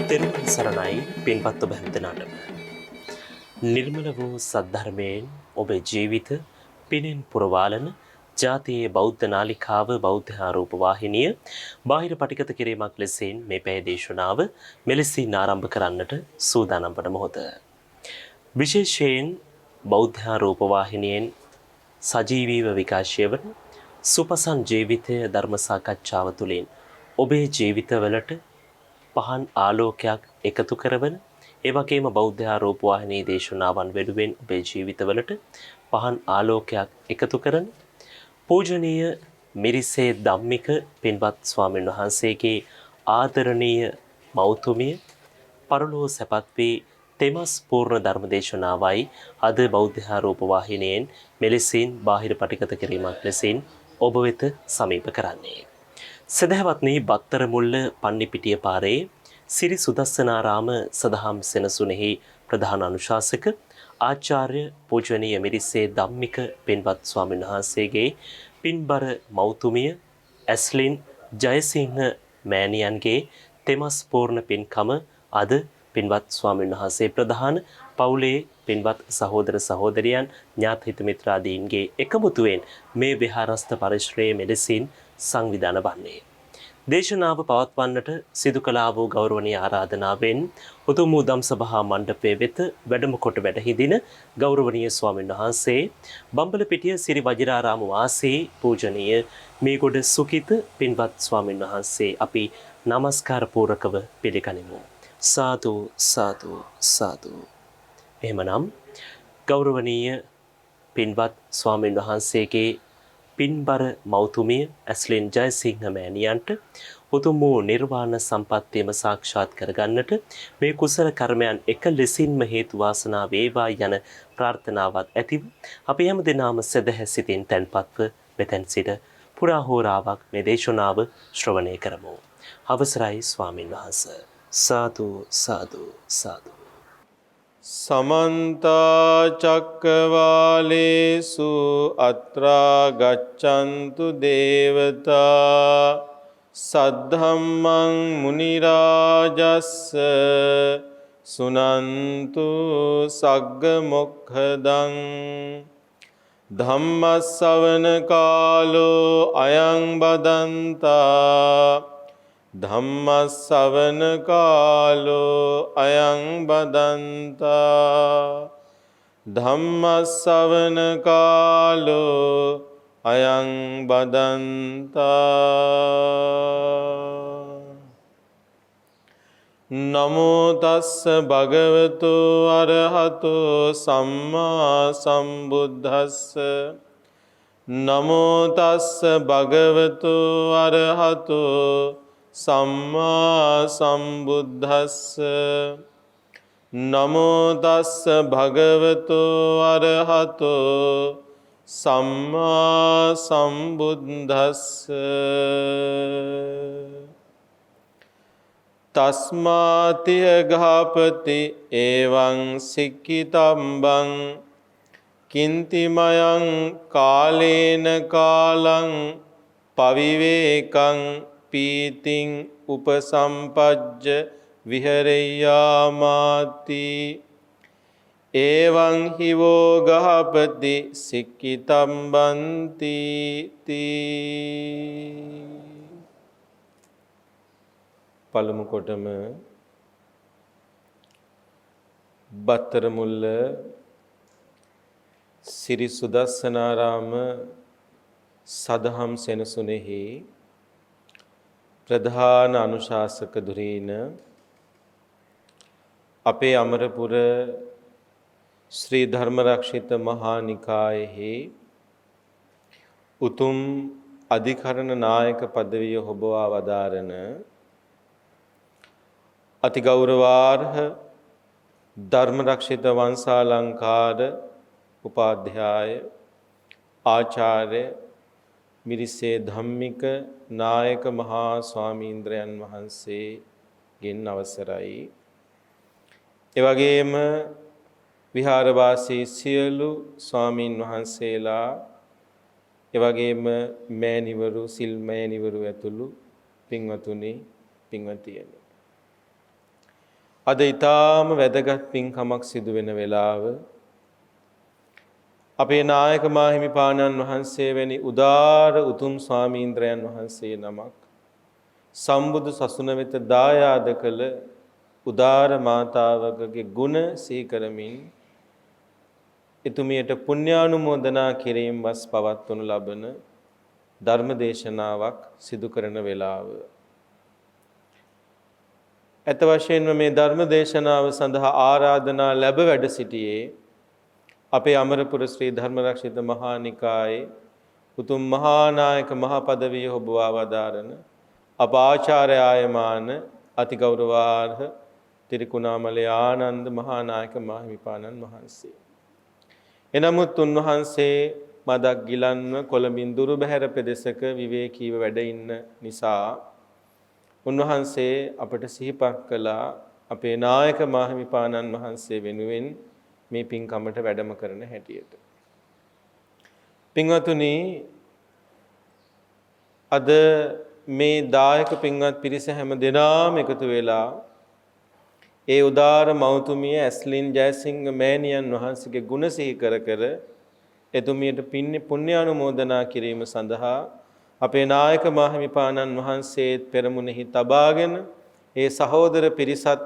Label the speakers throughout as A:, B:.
A: තෙරුවන් සරණයි පින්වත් ඔබ හැමදෙනාටම. නිර්මල වූ සද්ධර්මයෙන් ඔබේ ජීවිත පිනෙන් පුරවාලන ජාතියේ බෞද්ධ නාලිකාව බෞද්ධ ආරෝප වාහිනිය බාහිර පටිගත කිරීමක් ලෙසින් මේ පැය දේශනාව මෙලෙසින් ආරම්භ කරන්නට සූදානම් වන මොහොත. විශේෂයෙන් බෞද්ධ ආරෝප වාහිනියෙන් සජීවීව විකාශය වන සුපසන් ජීවිතය ධර්ම සාකච්ඡාව තුළින් ඔබේ ජීවිතවලට පහන් ආලෝකයක් එකතු කරවන ඒ වගේම බෞද්ධ ආරෝප වාහිනී දේශනාවන් වෙනුවෙන් ඔබේ ජීවිතවලට පහන් ආලෝකයක් එකතු කරන පූජනීය මිරිසේ ධම්මික පින්වත් ස්වාමීන් වහන්සේගේ ආදරණීය මෞතුමිය පරලෝ සැපත් වී තෙමස් පූර්ණ ධර්ම දේශනාවයි අද බෞද්ධ ආරෝප වාහිනියෙන් මෙලෙසින් බාහිර පටිගත කිරීමක් ලෙසින් ඔබ වෙත සමීප කරන්නේ. සදහවත්නි බත්තර මුල්ල පන්නිපිටිය පාරේ සිරි සුදස්සනාරාම සදහම් සෙනසුනෙහි ප්‍රධාන අනුශාසක ආචාර්ය පූජනීය මිරිසේ ධම්මික පින්වත් ස්වාමීන් වහන්සේගේ පින්බර මෞතුමිය ඇස්ලින් ජයසිංහ මෑණියන්ගේ තෙමස් පූර්ණ පින්කම අද පින්වත් ස්වාමීන් වහන්සේ ප්‍රධාන පවුලේ පින්වත් සහෝදර සහෝදරියන් ඥාති හිත මිත්‍රාදීන්ගේ එකමුතුවෙන් මේ විහාරස්ථ පරිශ්‍රයේ මෙලෙසින් සංවිධාන වන්නේ. දේශනාව පවත්වන්නට සිදු කළා වූ ගෞරවනීය ආරාධනාවෙන් උතුම් වූ ධම්සභා මණ්ඩපයේ වෙත වැඩම කොට වැඩහිඳින ගෞරවනීය ස්වාමීන් වහන්සේ බම්බලපිටිය සිරි වජිරාරාම වාසී පූජනීය මේගොඩ සුකිත පින්වත් ස්වාමීන් වහන්සේ අපි নমස්කාර පූරකව පිළිගනිමු. සාදු සාදු සාදු. එහෙමනම් ගෞරවනීය පින්වත් ස්වාමීන් වහන්සේගේ පින්බර මෞතුමිය ඇස්ලින් ජයසිංහ මෑණියන්ට උතුම් වූ නිර්වාණ සම්පත්තියම සාක්ෂාත් කරගන්නට මේ කුසල කර්මයන් එක ලෙසින්ම හේතු වාසනා වේවා යන ප්‍රාර්ථනාවත් ඇතිව අපි හැම දිනම සදහැ සිතින් තැන්පත්ව මෙතෙන් සිට පුරා හෝරාවක් මේ දේශනාව ශ්‍රවණය කරමු. අවසරයි ස්වාමින් වහන්සේ. සාදු සාදු සාදු.
B: समन्ता चक्रवालेषु अत्रा गच्छन्तु देवता सद्धम्मं मुनिराजस्स सुनन्तु सग्ग मोक्खदं धम्मස්සවන කාලෝ අයං බදන්තා ධම්මස්සවන කාලෝ අයං බදන්තා ධම්මස්සවන කාලෝ අයං බදන්තා. නමෝ තස්ස භගවතු අරහතෝ සම්මා සම්බුද්දස්ස නමෝ තස්ස භගවතු අරහතෝ සම්මා සම්බුද්දස්ස නමෝ තස්ස භගවතු අරහතෝ සම්මා සම්බුද්දස්ස තස්මාතිය ගාපති එවං සික්ඛිතම්බං කින්තිමයං කාලේන කාලං පවිවේකං පීතිං උපසම්පජ්ජ විහෙරෙය්‍යාමාති එවං හිවෝ ගහපති සික්ඛිතම්බන්ති තී. පළමු කොටම බත්තර මුල්ල සිරි සුදස්සනාරාම සදහම් සෙනසුනෙහි ප්‍රධාන අනුශාසක ධුරීන අපේ අමරපුර ශ්‍රී ධර්මරක්ෂිත මහා නිකායෙහි උතුම් අධිකරණ නායක පදවිය හොබවා වදාරන අතිගෞරවාර්හ ධර්මරක්ෂිත වංශාලංකාර උපාධ්‍යාය ආචාර්ය මිරිසේ ධම්මික නායක මහා ස්වාමීන්ද්‍රයන් වහන්සේගෙන් අවසරයි. එවැගේම විහාරවාසී සියලු ස්වාමීන් වහන්සේලා එවැගේම මෑණිවරු සිල් මෑණිවරු ඇතුළු පින්වතුනි පින්වතියනි අද ඊටාම වැදගත් පින්කමක් සිදු වෙන වෙලාව අපේ නායක මාහිමිපාණන් වහන්සේ වැනි උදාර උතුම් ස්වාමීන්ද්‍රයන් වහන්සේ නමක් සම්බුදු සසුන වෙත දායාද කළ උදාර මාතාවකගේ ගුණ සීකරමින් එතුමියට පුණ්‍යානුමෝදනා කිරීම වස් පවත්වනු ලබන ධර්ම දේශනාවක් සිදු කරන වේලාව. ඇත වශයෙන්ම මේ ධර්ම දේශනාව සඳහා ආරාධනා ලැබ වැඩ සිටියේ අපේ අමරපුර ශ්‍රී ධර්මරක්ෂිත මහා නිකායේ උතුම් මහා නායක මහා පදවිය ඔබවා වදාරන අප ආචාර්ය ආයමාන අතිගෞරවාර්හ තිරිකුණාමලේ ආනන්ද මහා නායක මාහිමිපාණන් වහන්සේ. එනමුත් උන්වහන්සේ මදක් ගිලන්ව කොළඹින් දුරු බැහැර පෙදෙසක විවේකීව වැඩ ඉන්න නිසා උන්වහන්සේ අපට සිහිපත් කළා අපේ නායක මාහිමිපාණන් වහන්සේ වෙනුවෙන් මේ පින්කමට වැඩම කරන හැටියට. පින්වතුනි, අද මේ දායක පින්වත් පිරිස හැම දෙනාම එකතු වෙලා ඒ උදාර මෞතුමිය ඇස්ලින් ජයසිංහ මෑණියන් වහන්සේගේ ගුණ සිහි කර කර එතුමියට පුණ්‍යානුමෝදනා කිරීම සඳහා අපේ නායක මාහිමිපාණන් වහන්සේ පෙරමුණෙහි තබාගෙන ඒ සහෝදර පිරිසත්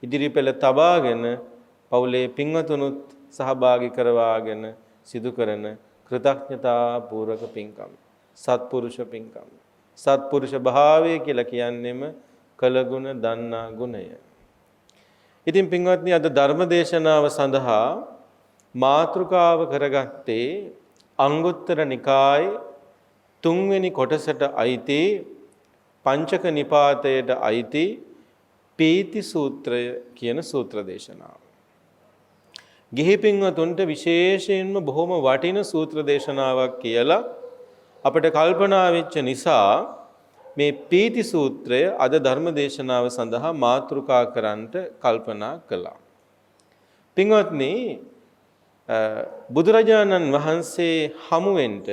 B: ඉදිරිපෙළ තබාගෙන පවුලේ පින්වතුනුත් සහභාගී කරවාගෙන සිදු කරන කෘතඥතා පූර්වක පින්කම්, සත්පුරුෂ පින්කම්. සත්පුරුෂ භාවය කියලා කියන්නේම කළගුණ දන්නා ගුණය. ඉතින් පින්වත්නි, අද ධර්ම දේශනාව සඳහා මාතෘකාව කරගත්තේ අංගුත්තර නිකායේ තුන්වෙනි කොටසට අයිති පංචක නිපාතයට අයිති පීති සූත්‍රය කියන සූත්‍ර දේශනාව. ගිහි පින්වතුන්ට විශේෂයෙන්ම බොහොම වටින සූත්‍ර දේශනාවක් කියලා අපිට කල්පනා වෙච්ච නිසා මේ පීති සූත්‍රය අද ධර්ම දේශනාව සඳහා මාතෘකා කරන්නට කල්පනා කළා. පින්වත්නි, බුදුරජාණන් වහන්සේ හමුවෙන්ට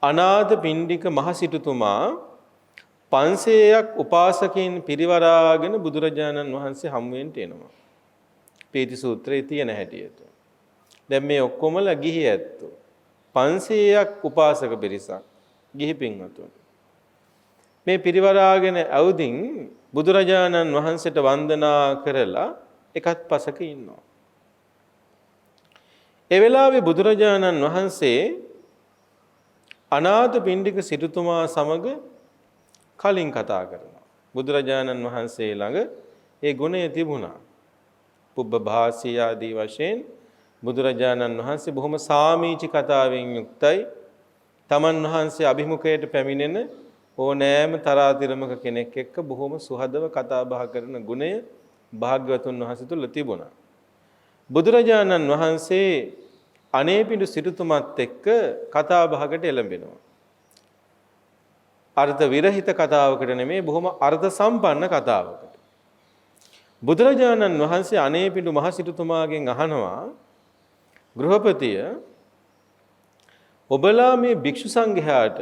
B: අනාථ පිණ්ඩික මහසිටුතුමා 500ක් උපාසකයන් පිරිවරාගෙන බුදුරජාණන් වහන්සේ හමුවෙන්ට එනවා. පීති සූත්‍රයේ තියෙන හැටියට. දැන් මේ ඔක්කොමලා ගිහි ඇත්තෝ. 500ක් උපාසක පිරිසක් ගිහි පින්වතුන්. මේ පිරිවරාගෙන ඇවුදින් බුදුරජාණන් වහන්සේට වන්දනා කරලා එකත් පසක ඉන්නවා. ඒ වෙලාවේ බුදුරජාණන් වහන්සේ අනාථ පිණ්ඩික සිටුතුමා සමග කලින් කතා කරනවා. බුදුරජාණන් වහන්සේ ළඟ ඒ ගුණය තිබුණා. පුබ්බ භාසී ආදී වශයෙන් බුදුරජාණන් වහන්සේ බොහොම සාමීචි කතාවෙන් යුක්තයි. තමන් වහන්සේ අභිමුඛයට පැමිණෙන ඕනෑම තරාතිරමක කෙනෙක් එක්ක බොහොම සුහදව කතා බහ කරන ගුණය භාග්‍යවතුන් වහන්සේ තුල තිබුණා. බුදුරජාණන් වහන්සේ අනේපිඬු සිටුතුමත් එක්ක කතා බහකට එළඹෙනවා. අර්ථ විරහිත කතාවකට නෙමෙයි, බොහොම අර්ථ සම්පන්න කතාවකට. බුදුරජාණන් වහන්සේ අනේපිඬු මහ සිටුතුමාගෙන් අහනවා, ගෘහපතිය, ඔබලා මේ භික්ෂු සංඝයාට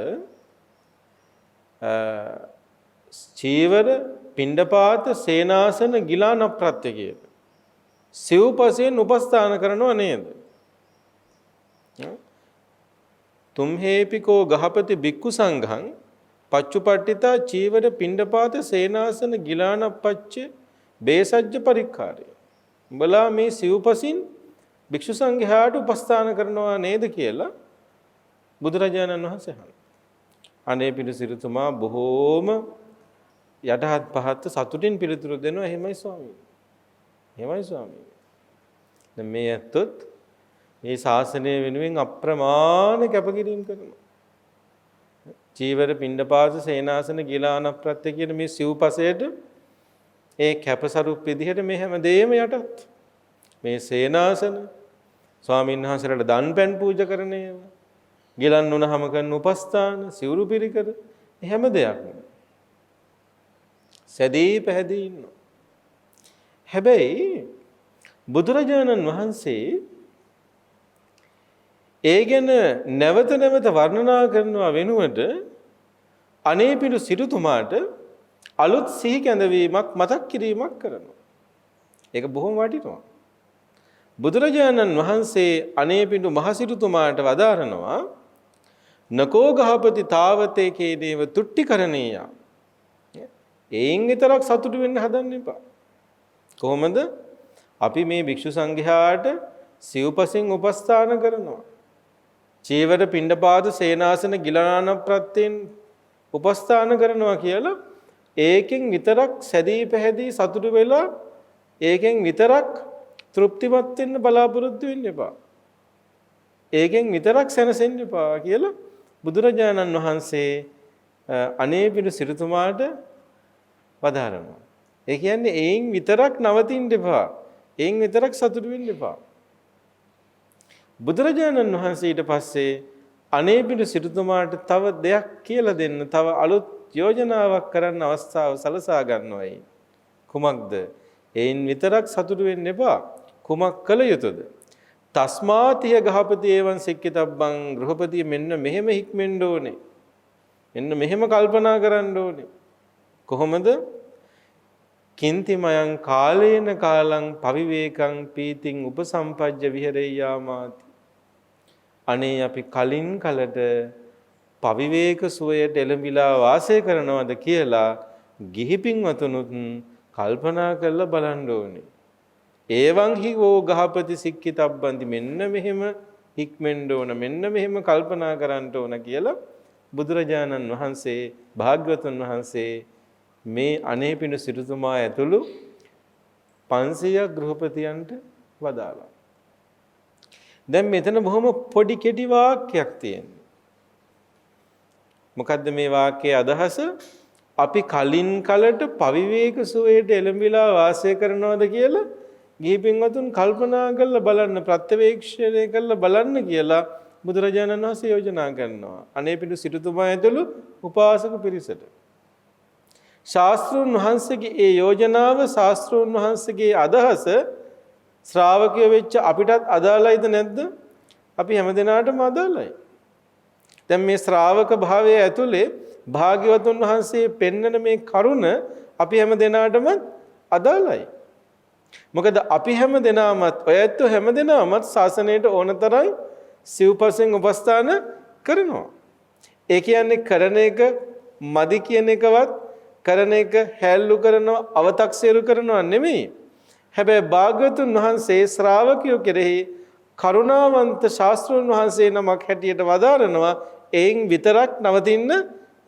B: චීවර, පිණ්ඩපාත, සේනාසන, ගිලාන ප්‍රත්‍ය කියලා සිව්පසයෙන් උපස්ථාන කරනව නේද? තුම්හේපිකෝ ගහපති භික්ඛු සංඝං පච්චුපට්ඨිතා චීවර, පිණ්ඩපාත, සේනාසන, ගිලානප්පච්ච, බේසජ්ජ පරික්ඛාරය. උඹලා මේ සිව්පසින් භික්ෂු සංඝයාට උපස්ථාන කරනවා නේද කියලා බුදුරජාණන් වහන්සේ අහනවා. අනේපිඬු සිටුතුමා බොහෝම යටහත් පහත් සතුටින් පිළිතුරු දෙනවා, එහෙමයි ස්වාමීනි. එහෙමයි ස්වාමීනි. දැන් මේ ඇත්තොත් මේ ශාසනය වෙනුවෙන් අප්‍රමාණ කැපකිරීම කරනවා. චීවර, පිණ්ඩපාත, සේනාසන, ගිලාන ප්‍රත්‍ය කියන මේ සිව්පසයට ඒ කැපසරුප් විදිහට මේ හැමදේම යටත්. මේ සේනාසන ස්වාමීන් වහන්සේලාට දන් පැන් පූජා කරන ඒවා, ගිලන් වුණාම කරන උපස්ථාන, සිවුරු පිරිකර, හැම දෙයක්ම සැදී පැහැදී ඉන්නවා. හැබැයි බුදුරජාණන් වහන්සේ ඒ ගැන නැවත නැවත වර්ණනා කරනවා වෙනුවට අනේපිඬු සිටුතුමාට අලුත් සිහි කැඳවීමක්, මතක් කිරීමක් කරනවා. ඒක බොහොම වටිනවා. බුදුරජාණන් වහන්සේ අනේපිඬු මහසිටුතුමාට වදාරනවා නකෝ ගහපති තාවතේ කේදේව තුට්ටිකරණීය. ඒන් විතරක් සතුටු වෙන්න හදන්න එපා. කොහොමද? අපි මේ භික්ෂු සංඝයාට සිව්පසින් උපස්ථාන කරනවා. චීවර පිණ්ඩපාත සේනාසන ගිලනාන ප්‍රත්‍යයෙන් උපස්ථාන කරනවා කියලා ඒකෙන් විතරක් සැදී පැහැදී සතුටු වෙලා ඒකෙන් විතරක් තෘප්තිමත් වෙන්න බලාපොරොත්තු වෙන්න එපා. ඒකෙන් විතරක් සැනසෙන්න එපා කියලා බුදුරජාණන් වහන්සේ අනේපිඬු සිටුතුමාට වදාරනවා. ඒ කියන්නේ ඒන් විතරක් නවතින්න එපා. ඒන් විතරක් සතුටු වෙන්න එපා. බුදුරජාණන් වහන්සේ ඊට පස්සේ අනේපිඬු සිටුතුමාට තව දෙයක් කියලා දෙන්න, තව අලුත් යෝජනාවක් කරන්න අවස්ථාව සලසා ගන්නවායි. කුමක්ද? ඒන් විතරක් සතුටු වෙන්න එපා. කුමක් කළ යුතුද? තස්මාතිය ගහපති ඒවන් සික්කිතබ්බං ගෘහපතිය මෙන්න මෙහෙම හික්මෙන්න ඕනේ. මෙන්න මෙහෙම කල්පනා කරන්න ඕනේ. කොහොමද? කින්තිමයං කාලේන කාලං පවිවේකං පීතිං උපසම්පජ්ජ විහෙරෙය්‍යාමාති. අනේ අපි කලින් කලට පවිවේක සුවයට එළඹිලා වාසය කරනවද කියලා ගිහි පින්වතුනුත් කල්පනා කරලා බලන්න ඕනේ. ඒවං හි වෝ ගහපති සික්කිතබ්බන්ති මෙන්න මෙහෙම හික්මෙන්න ඕන, මෙන්න මෙහෙම කල්පනා කරන්න ඕන කියලා බුදුරජාණන් වහන්සේ භාග්‍යවතුන් වහන්සේ මේ අනේපිඬු සිටුතුමා ඇතුළු 500ක් ගෘහපතියන්ට වදාළා. දැන් මෙතන බොහොම පොඩි කෙටි වාක්‍යයක් තියෙනවා. මොකද්ද මේ වාක්‍යයේ අදහස? අපි කලින් කලට පවිවේක සුවයට එළඹිලා වාසය කරනවද කියලා ගිහි පින්වතුන් කල්පනා කරලා බලන්න, ප්‍රත්‍යවේක්ෂණය කරලා බලන්න කියලා බුදුරජාණන් වහන්සේ යෝජනා කරනවා අනේපිඬු සිටුතුමා ඇතුළු උපාසක පිරිසට. ශාස්ත්‍රඥ වහන්සේගේ ඒ යෝජනාව, ශාස්ත්‍රඥ වහන්සේගේ අදහස ශ්‍රාවකයෝ වෙච්ච අපිටත් අදාළයිද නැද්ද? අපි හැමදෙනාටම අදාළයි. දැන් මේ ශ්‍රාවක භාවයේ ඇතුලේ භාග්‍යවතුන් වහන්සේ පෙන්වන මේ කරුණ අපි හැමදෙනාටම අදාළයි. මොකද අපි හැමදෙනාමත් ඔයත් හැමදෙනාමත් ශාසනයට ඕනතරම් සිව්පසෙන් උපස්ථාන කරනවා. ඒ කියන්නේ කරන එක මදි කියන එකවත්, කරන එක හැල්ලු කරනවා, අව탁සේරු කරනවා නෙමෙයි. හැබැයි භාග්‍යවතුන් වහන්සේ ශ්‍රාවකයෝ කෙරෙහි කරුණාවන්ත ශාස්ත්‍රඥ වහන්සේ නමක් හැටියට වදාරනවා එයින් විතරක් නවතින්න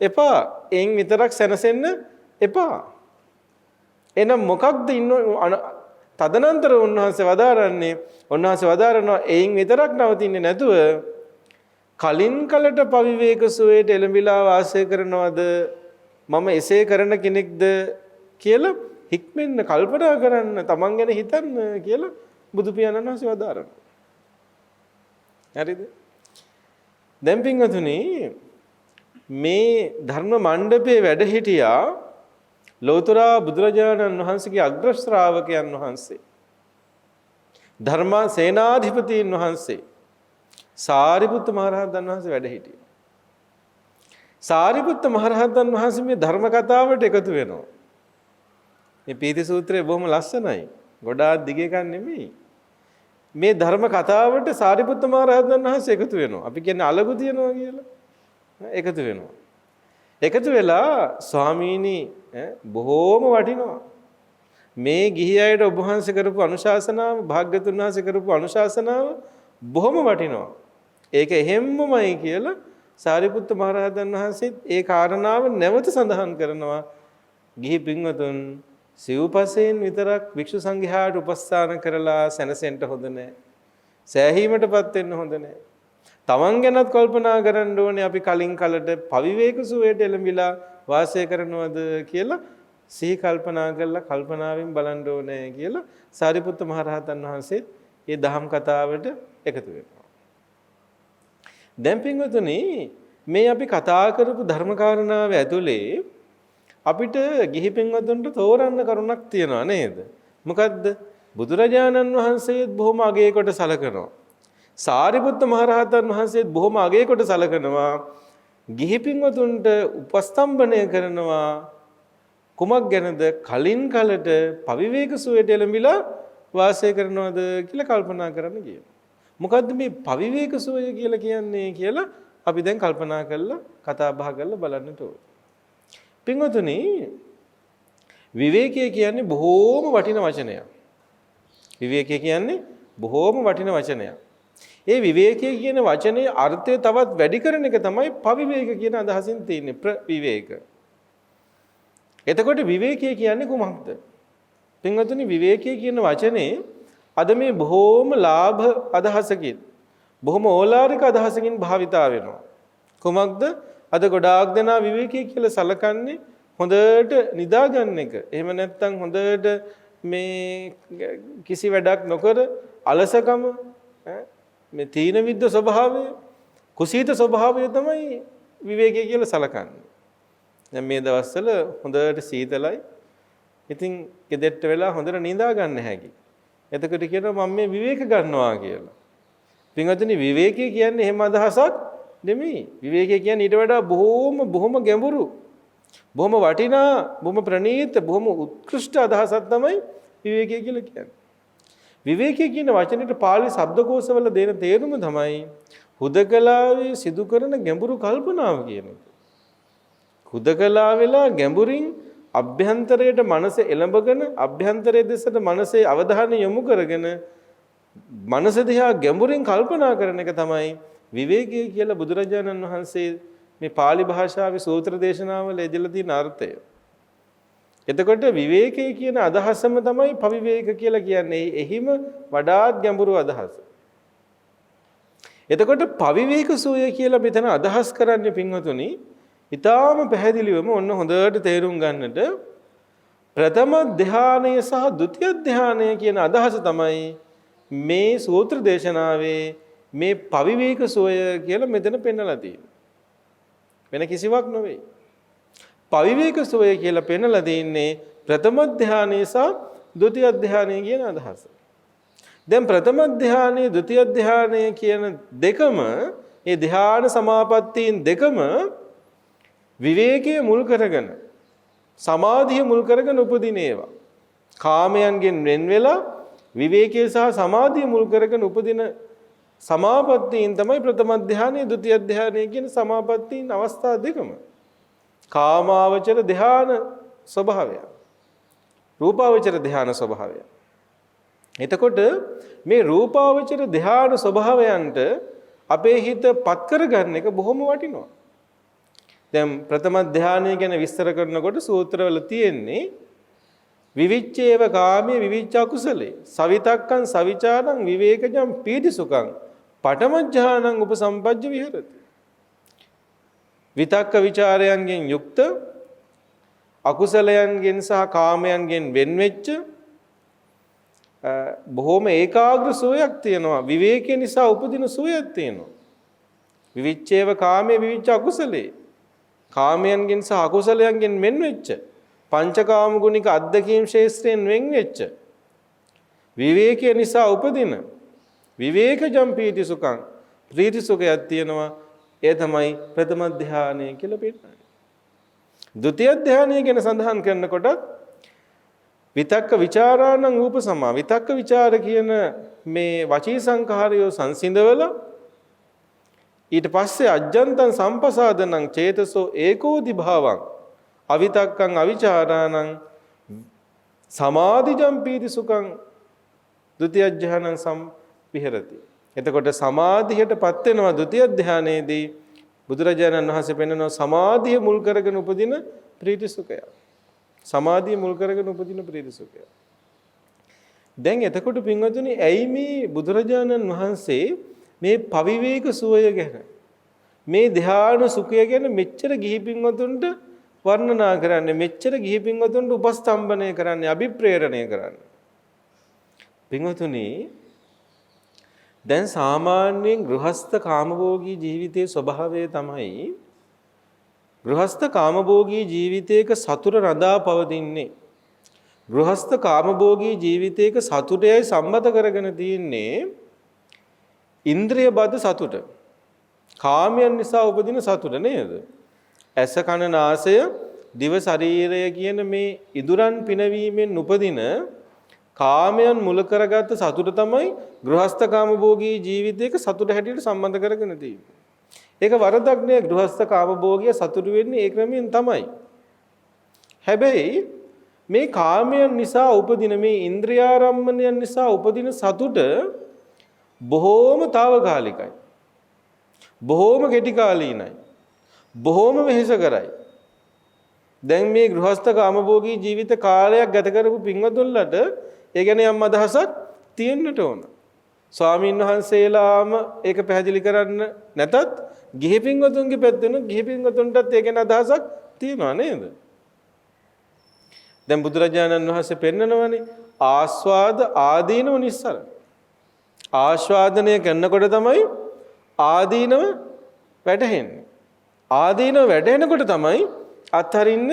B: එපා. එයින් විතරක් සැනසෙන්න එපා. එහෙනම් මොකක්ද තදනන්තර උන්වහන්සේ වදාරන්නේ? උන්වහන්සේ වදාරනවා එයින් විතරක් නවතින්නේ නැතුව කලින් කලට පවිවේක සුවයට එළඹිලා වාසය කරනවද, මම එසේ කරන කෙනෙක්ද කියලා හික්මෙන්න, කල්පනා කරන්න, තමන් ගැන හිතන්න කියලා බුදු පියාණන් වහන්සේ වදාරනවා. හරිද? දැන් පින්වතුනි, මේ ධර්ම මණ්ඩපයේ වැඩ හිටියා ලෝතර බුදුරජාණන් වහන්සේගේ අග්‍ර ශ්‍රාවකයන් වහන්සේ, ධර්ම සේනාධිපතීන් වහන්සේ සාරිපුත්ත මහරහතන් වහන්සේ වැඩ හිටියා. සාරිපුත්ත මහරහතන් වහන්සේ මේ ධර්ම කතාවට එකතු වෙනවා. මේ පීති සූත්‍රය බොහොම ලස්සනයි. ගොඩාක් දිග එකක් නෙමෙයි. මේ ධර්ම කතාවට සාරිපුත්ත මහරහතන් වහන්සේ එකතු වෙනවා. අපි කියන්නේ අලගු තියනවා කියලා. එකතු වෙනවා. එකතු වෙලා ස්වාමීනි බොහෝම වටිනවා. මේ ගිහි අයට ඔබ වහන්සේ කරපු අනුශාසනාව, භාග්‍යතුන් වහන්සේ කරපු අනුශාසනාව බොහොම වටිනවා. ඒක එහෙම්මමයි කියලා සාරිපුත්ත මහරහතන් වහන්සේ ඒ කාරණාව නැවත සඳහන් කරනවා. ගිහි පින්වතුන් සිව්පසයෙන් විතරක් භික්ෂු සංඝයාට උපස්ථාන කරලා සැනසෙන්න හොඳ නැහැ. සෑහීමටපත් වෙන්න හොඳ නැහැ. තමන් ගැනත් කල්පනා කරන්න ඕනේ අපි කලින් කලට පවිවේක සුවයට එළඹිලා වාසය කරනවද කියලා සිහි කල්පනා කරලා කල්පනාවෙන් බලන්න ඕනේ කියලා සාරිපුත්ත මහරහතන් වහන්සේ මේ දහම් කතාවට එකතු වෙනවා. දැන් පින්වතුනි, මේ අපි කතා කරපු ධර්ම කාරණාව ඇතුලේ අපිට ගිහි පින්වතුන්ට තෝරන්න කරුණක් තියෙනවා නේද? මොකද්ද? බුදුරජාණන් වහන්සේත් බොහොම අගය කොට සලකනවා. සාරිපුත්ත මහරහතන් වහන්සේත් බොහොම අගය කොට සලකනවා. ගිහි පින්වතුන්ට උපස්තම්භනය කරනවා. කුමක් ගැනද කලින් කලට පවිවේක සුවයට එළඹිලා වාසය කරනවද කියලා කල්පනා කරන්න කියනවා. මොකද්ද මේ පවිවේක සුවය කියලා කියන්නේ කියලා අපි දැන් කල්පනා කරලා කතා බහ කරලා බලන්නට ඕනේ. පින්වතුනි, විවේකය කියන්නේ බොහෝම වටින වචනයක්. විවේකය කියන්නේ බොහෝම වටින වචනයක්. ඒ විවේකය කියන වචනේ අර්ථය තවත් වැඩි කරන එක තමයි පවිවේක කියන අදහසින් තියෙන්නේ. ප්‍රවිවේක. එතකොට විවේකය කියන්නේ කුමක්ද? පින්වතුනි, විවේකය කියන වචනේ අද මේ බොහෝම ලාභ අදහසකින්, බොහොම ඕලාරික අදහසකින් භාවිතා වෙනවා. කුමක්ද? අද ගොඩාක් දෙනා විවේකී කියලා සලකන්නේ හොඳට නිදා ගන්න එක. එහෙම නැත්නම් හොඳට මේ කිසි වැඩක් නොකර අලසකම, මේ තීන විද්ද ස්වභාවය, කුසීත ස්වභාවය තමයි විවේකී කියලා සලකන්නේ. දැන් මේ දවස්වල හොඳට සීතලයි. ඉතින් ගෙදරට වෙලා හොඳට නිදා ගන්න හැකි. එතකොට කියනවා මම මේ විවේක ගන්නවා කියලා. පින්වතුනි, විවේකී කියන්නේ එහෙම අදහසක් නෙමෙයි. විවේකී කියන්නේ ඊට වඩා බොහොම ගැඹුරු, බොහොම වටිනා, බොහොම ප්‍රණීත, බොහොම උත්කෘෂ්ඨ අදහසක් තමයි විවේකී කියලා කියන්නේ. විවේකී කියන වචනෙට පාලි ශබ්දකෝෂවල දෙන තේරුම තමයි හුදකලාවේ සිදු කරන ගැඹුරු කල්පනාව කියන එක. හුදකලා වෙලා ගැඹුරින් අභ්‍යන්තරයට මනස එළඹගෙන, අභ්‍යන්තරයේ දෙසට මනසේ අවධානය යොමු කරගෙන මනස දිහා ගැඹුරින් කල්පනා කරන එක තමයි විවේකී කියලා බුදුරජාණන් වහන්සේ මේ pāli භාෂාවේ සූත්‍ර දේශනාවල එදලා තියෙන අර්ථය. එතකොට විවේකී කියන අදහසම තමයි පවිවේක කියලා කියන්නේ. එහිම වඩාත් ගැඹුරු අදහස. එතකොට පවිවේක සෝය කියලා මෙතන අදහස් කරන්නේ පින්වතුනි, ඊටාම පැහැදිලිවම ඔන්න හොඳට තේරුම් ගන්නට ප්‍රථම ධානය සහ ဒုတိ ය ධානය කියන අදහස තමයි මේ සූත්‍ර දේශනාවේ මේ පවිවේක සෝය කියලා මෙතන පෙන්නලා තියෙන්නේ. වෙන කිසිවක් නෙවෙයි. පවිවේක සෝය කියලා පෙන්නලා තියෙන්නේ ප්‍රථම ධානය සහ ဒုတိ ය ධානය කියන අදහස. දැන් ප්‍රථම ධානය ဒုတိ ය ධානය කියන දෙකම, ඒ ධාන සමාපත්තීන් දෙකම විවේකයේ මුල් කරගෙන, සමාධිය මුල් කරගෙන උපදින ඒවා. කාමයන්ගෙන් වෙන් වෙලා විවේකයේ සහ සමාධිය මුල් කරගෙන උපදින සමාපත්තීන් තමයි ප්‍රථම ධානය, ဒုတိ ය ධානය කියන සමාපත්තීන් අවස්ථා දෙකම. කාමාවචර ධාන ස්වභාවය, රූපාවචර ධාන ස්වභාවය. එතකොට මේ රූපාවචර ධාන ස්වභාවයන්ට අපේ හිත පත් කරගන්න එක බොහොම වටිනවා. දැන් ප්‍රථම ධානය ගැන විස්තර කරනකොට සූත්‍රවල තියෙන්නේ විවිච්ඡේව කාමයේ විවිච්ඡ අකුසලේ සවිතක්කං සවිචාරං විවේකජං පීතිසුඛං පඨමඥානං උපසම්පජ්ජ විහෙරති. විතක්ක ਵਿਚාරයන්ගෙන් යුක්ත, අකුසලයන්ගෙන් සහ කාමයන්ගෙන් වෙන් වෙච්ච බොහොම ඒකාග්‍ර සුවයක් තියෙනවා. විවේකය නිසා උපදින සුවයක් තියෙනවා. විවිච්ඡේව කාමයේ විවිච්ඡ අකුසලේ, කාමයන්ගෙන් සහ අකුසලයන්ගෙන් වෙන් වෙච්ච, පංචකාම ගුණික අද්දකීම් ශේෂ්ත්‍රයෙන් වෙන් වෙච්ච විවේකය නිසා උපදින විවේකජම් පීති සුඛං, ප්‍රීති සුඛයක් තියෙනවා. ඒ තමයි ප්‍රථම ධානය කියලා පෙන්නන්නේ. ဒုတိ ය ධානය ගැන සඳහන් කරනකොට විතක්ක ਵਿਚාරාණං උපසමා, විතක්ක ਵਿਚාර කියන මේ වචී සංඛාරය සංසිඳවල ඊට පස්සේ අජ්ජන්තං සම්පසාදනං චේතසෝ ඒකෝදි භාවං අවිතක්කං අවිචාරාණං සමාධිජම් පීති සුඛං ဒုတိ ය ධානං සම්විහෙරති. එතකොට සමාධියටපත් වෙනවා ဒုတိ ය ධානයේදී. බුදුරජාණන් වහන්සේ පෙන්වනවා සමාධිය මුල් කරගෙන උපදින ප්‍රීති සුඛය. සමාධිය මුල් කරගෙන උපදින ප්‍රීති සුඛය. දැන් එතකොට පින්වතුනි, ඇයි මේ බුදුරජාණන් වහන්සේ මේ පවිවේක සුවය ගැන, මේ ධ්‍යාන සුඛය ගැන මෙච්චර ගිහි පින්වතුන්ට වර්ණනා කරන්නේ, මෙච්චර ගිහි පින්වතුන්ට උපස්තම්භනය කරන්නේ, අභිප්‍රේරණය කරන්නේ? පින්වතුනි, දැන් සාමාන්‍යයෙන් ගෘහස්ත කාමභෝගී ජීවිතයේ ස්වභාවය තමයි ගෘහස්ත කාමභෝගී ජීවිතයක සතුට රඳා පවතින්නේ. ගෘහස්ත කාමභෝගී ජීවිතයක සතුටයයි සම්බත කරගෙන තියෙන්නේ ඉන්ද්‍රිය බද්ධ සතුට. කාමයන් නිසා උපදින සතුට නේද? ඇස කන නාසය දිව ශරීරය කියන මේ ඉදුරන් පිනවීමෙන් උපදින කාමයන් මුල කරගත්ත සතුට තමයි ගෘහස්ත කාමභෝගී ජීවිතයක සතුට හැටියට සම්බන්ධ කරගෙන තියෙන්නේ. ඒක වරදක් නෑ. ගෘහස්ත කාමභෝගිය සතුට වෙන්නේ ඒ ක්‍රමයෙන් තමයි. හැබැයි මේ කාමයන් නිසා උපදින මේ ඉන්ද්‍රියාරම්මණයන් නිසා උපදින සතුට බොහෝම తాවකාලිකයි. බොහෝම කෙටි කාලීනයි. බොහෝම වෙහෙස කරයි. දැන් මේ ගෘහස්ත කාමභෝගී ජීවිත කාලයක් ගත කරපු පින්වතුන්ලට ඒ ගැන යම් අදහසක් තියෙන්නට ඕන. ස්වාමීන් වහන්සේලාම ඒක පැහැදිලි කරන්න නැතත් ගිහි පින්වතුන්ගේ පැත්තෙන් ගිහි පින්වතුන්ටත් ඒ ගැන අදහසක් තියෙනවා නේද? දැන් බුදුරජාණන් වහන්සේ පෙන්නනවනේ ආස්වාද ආදීනව නිස්සාර. ආස්වාදනය කරනකොට තමයි ආදීනව වැටහෙන්නේ. ආදීනව වැටෙනකොට තමයි අත්හරින්න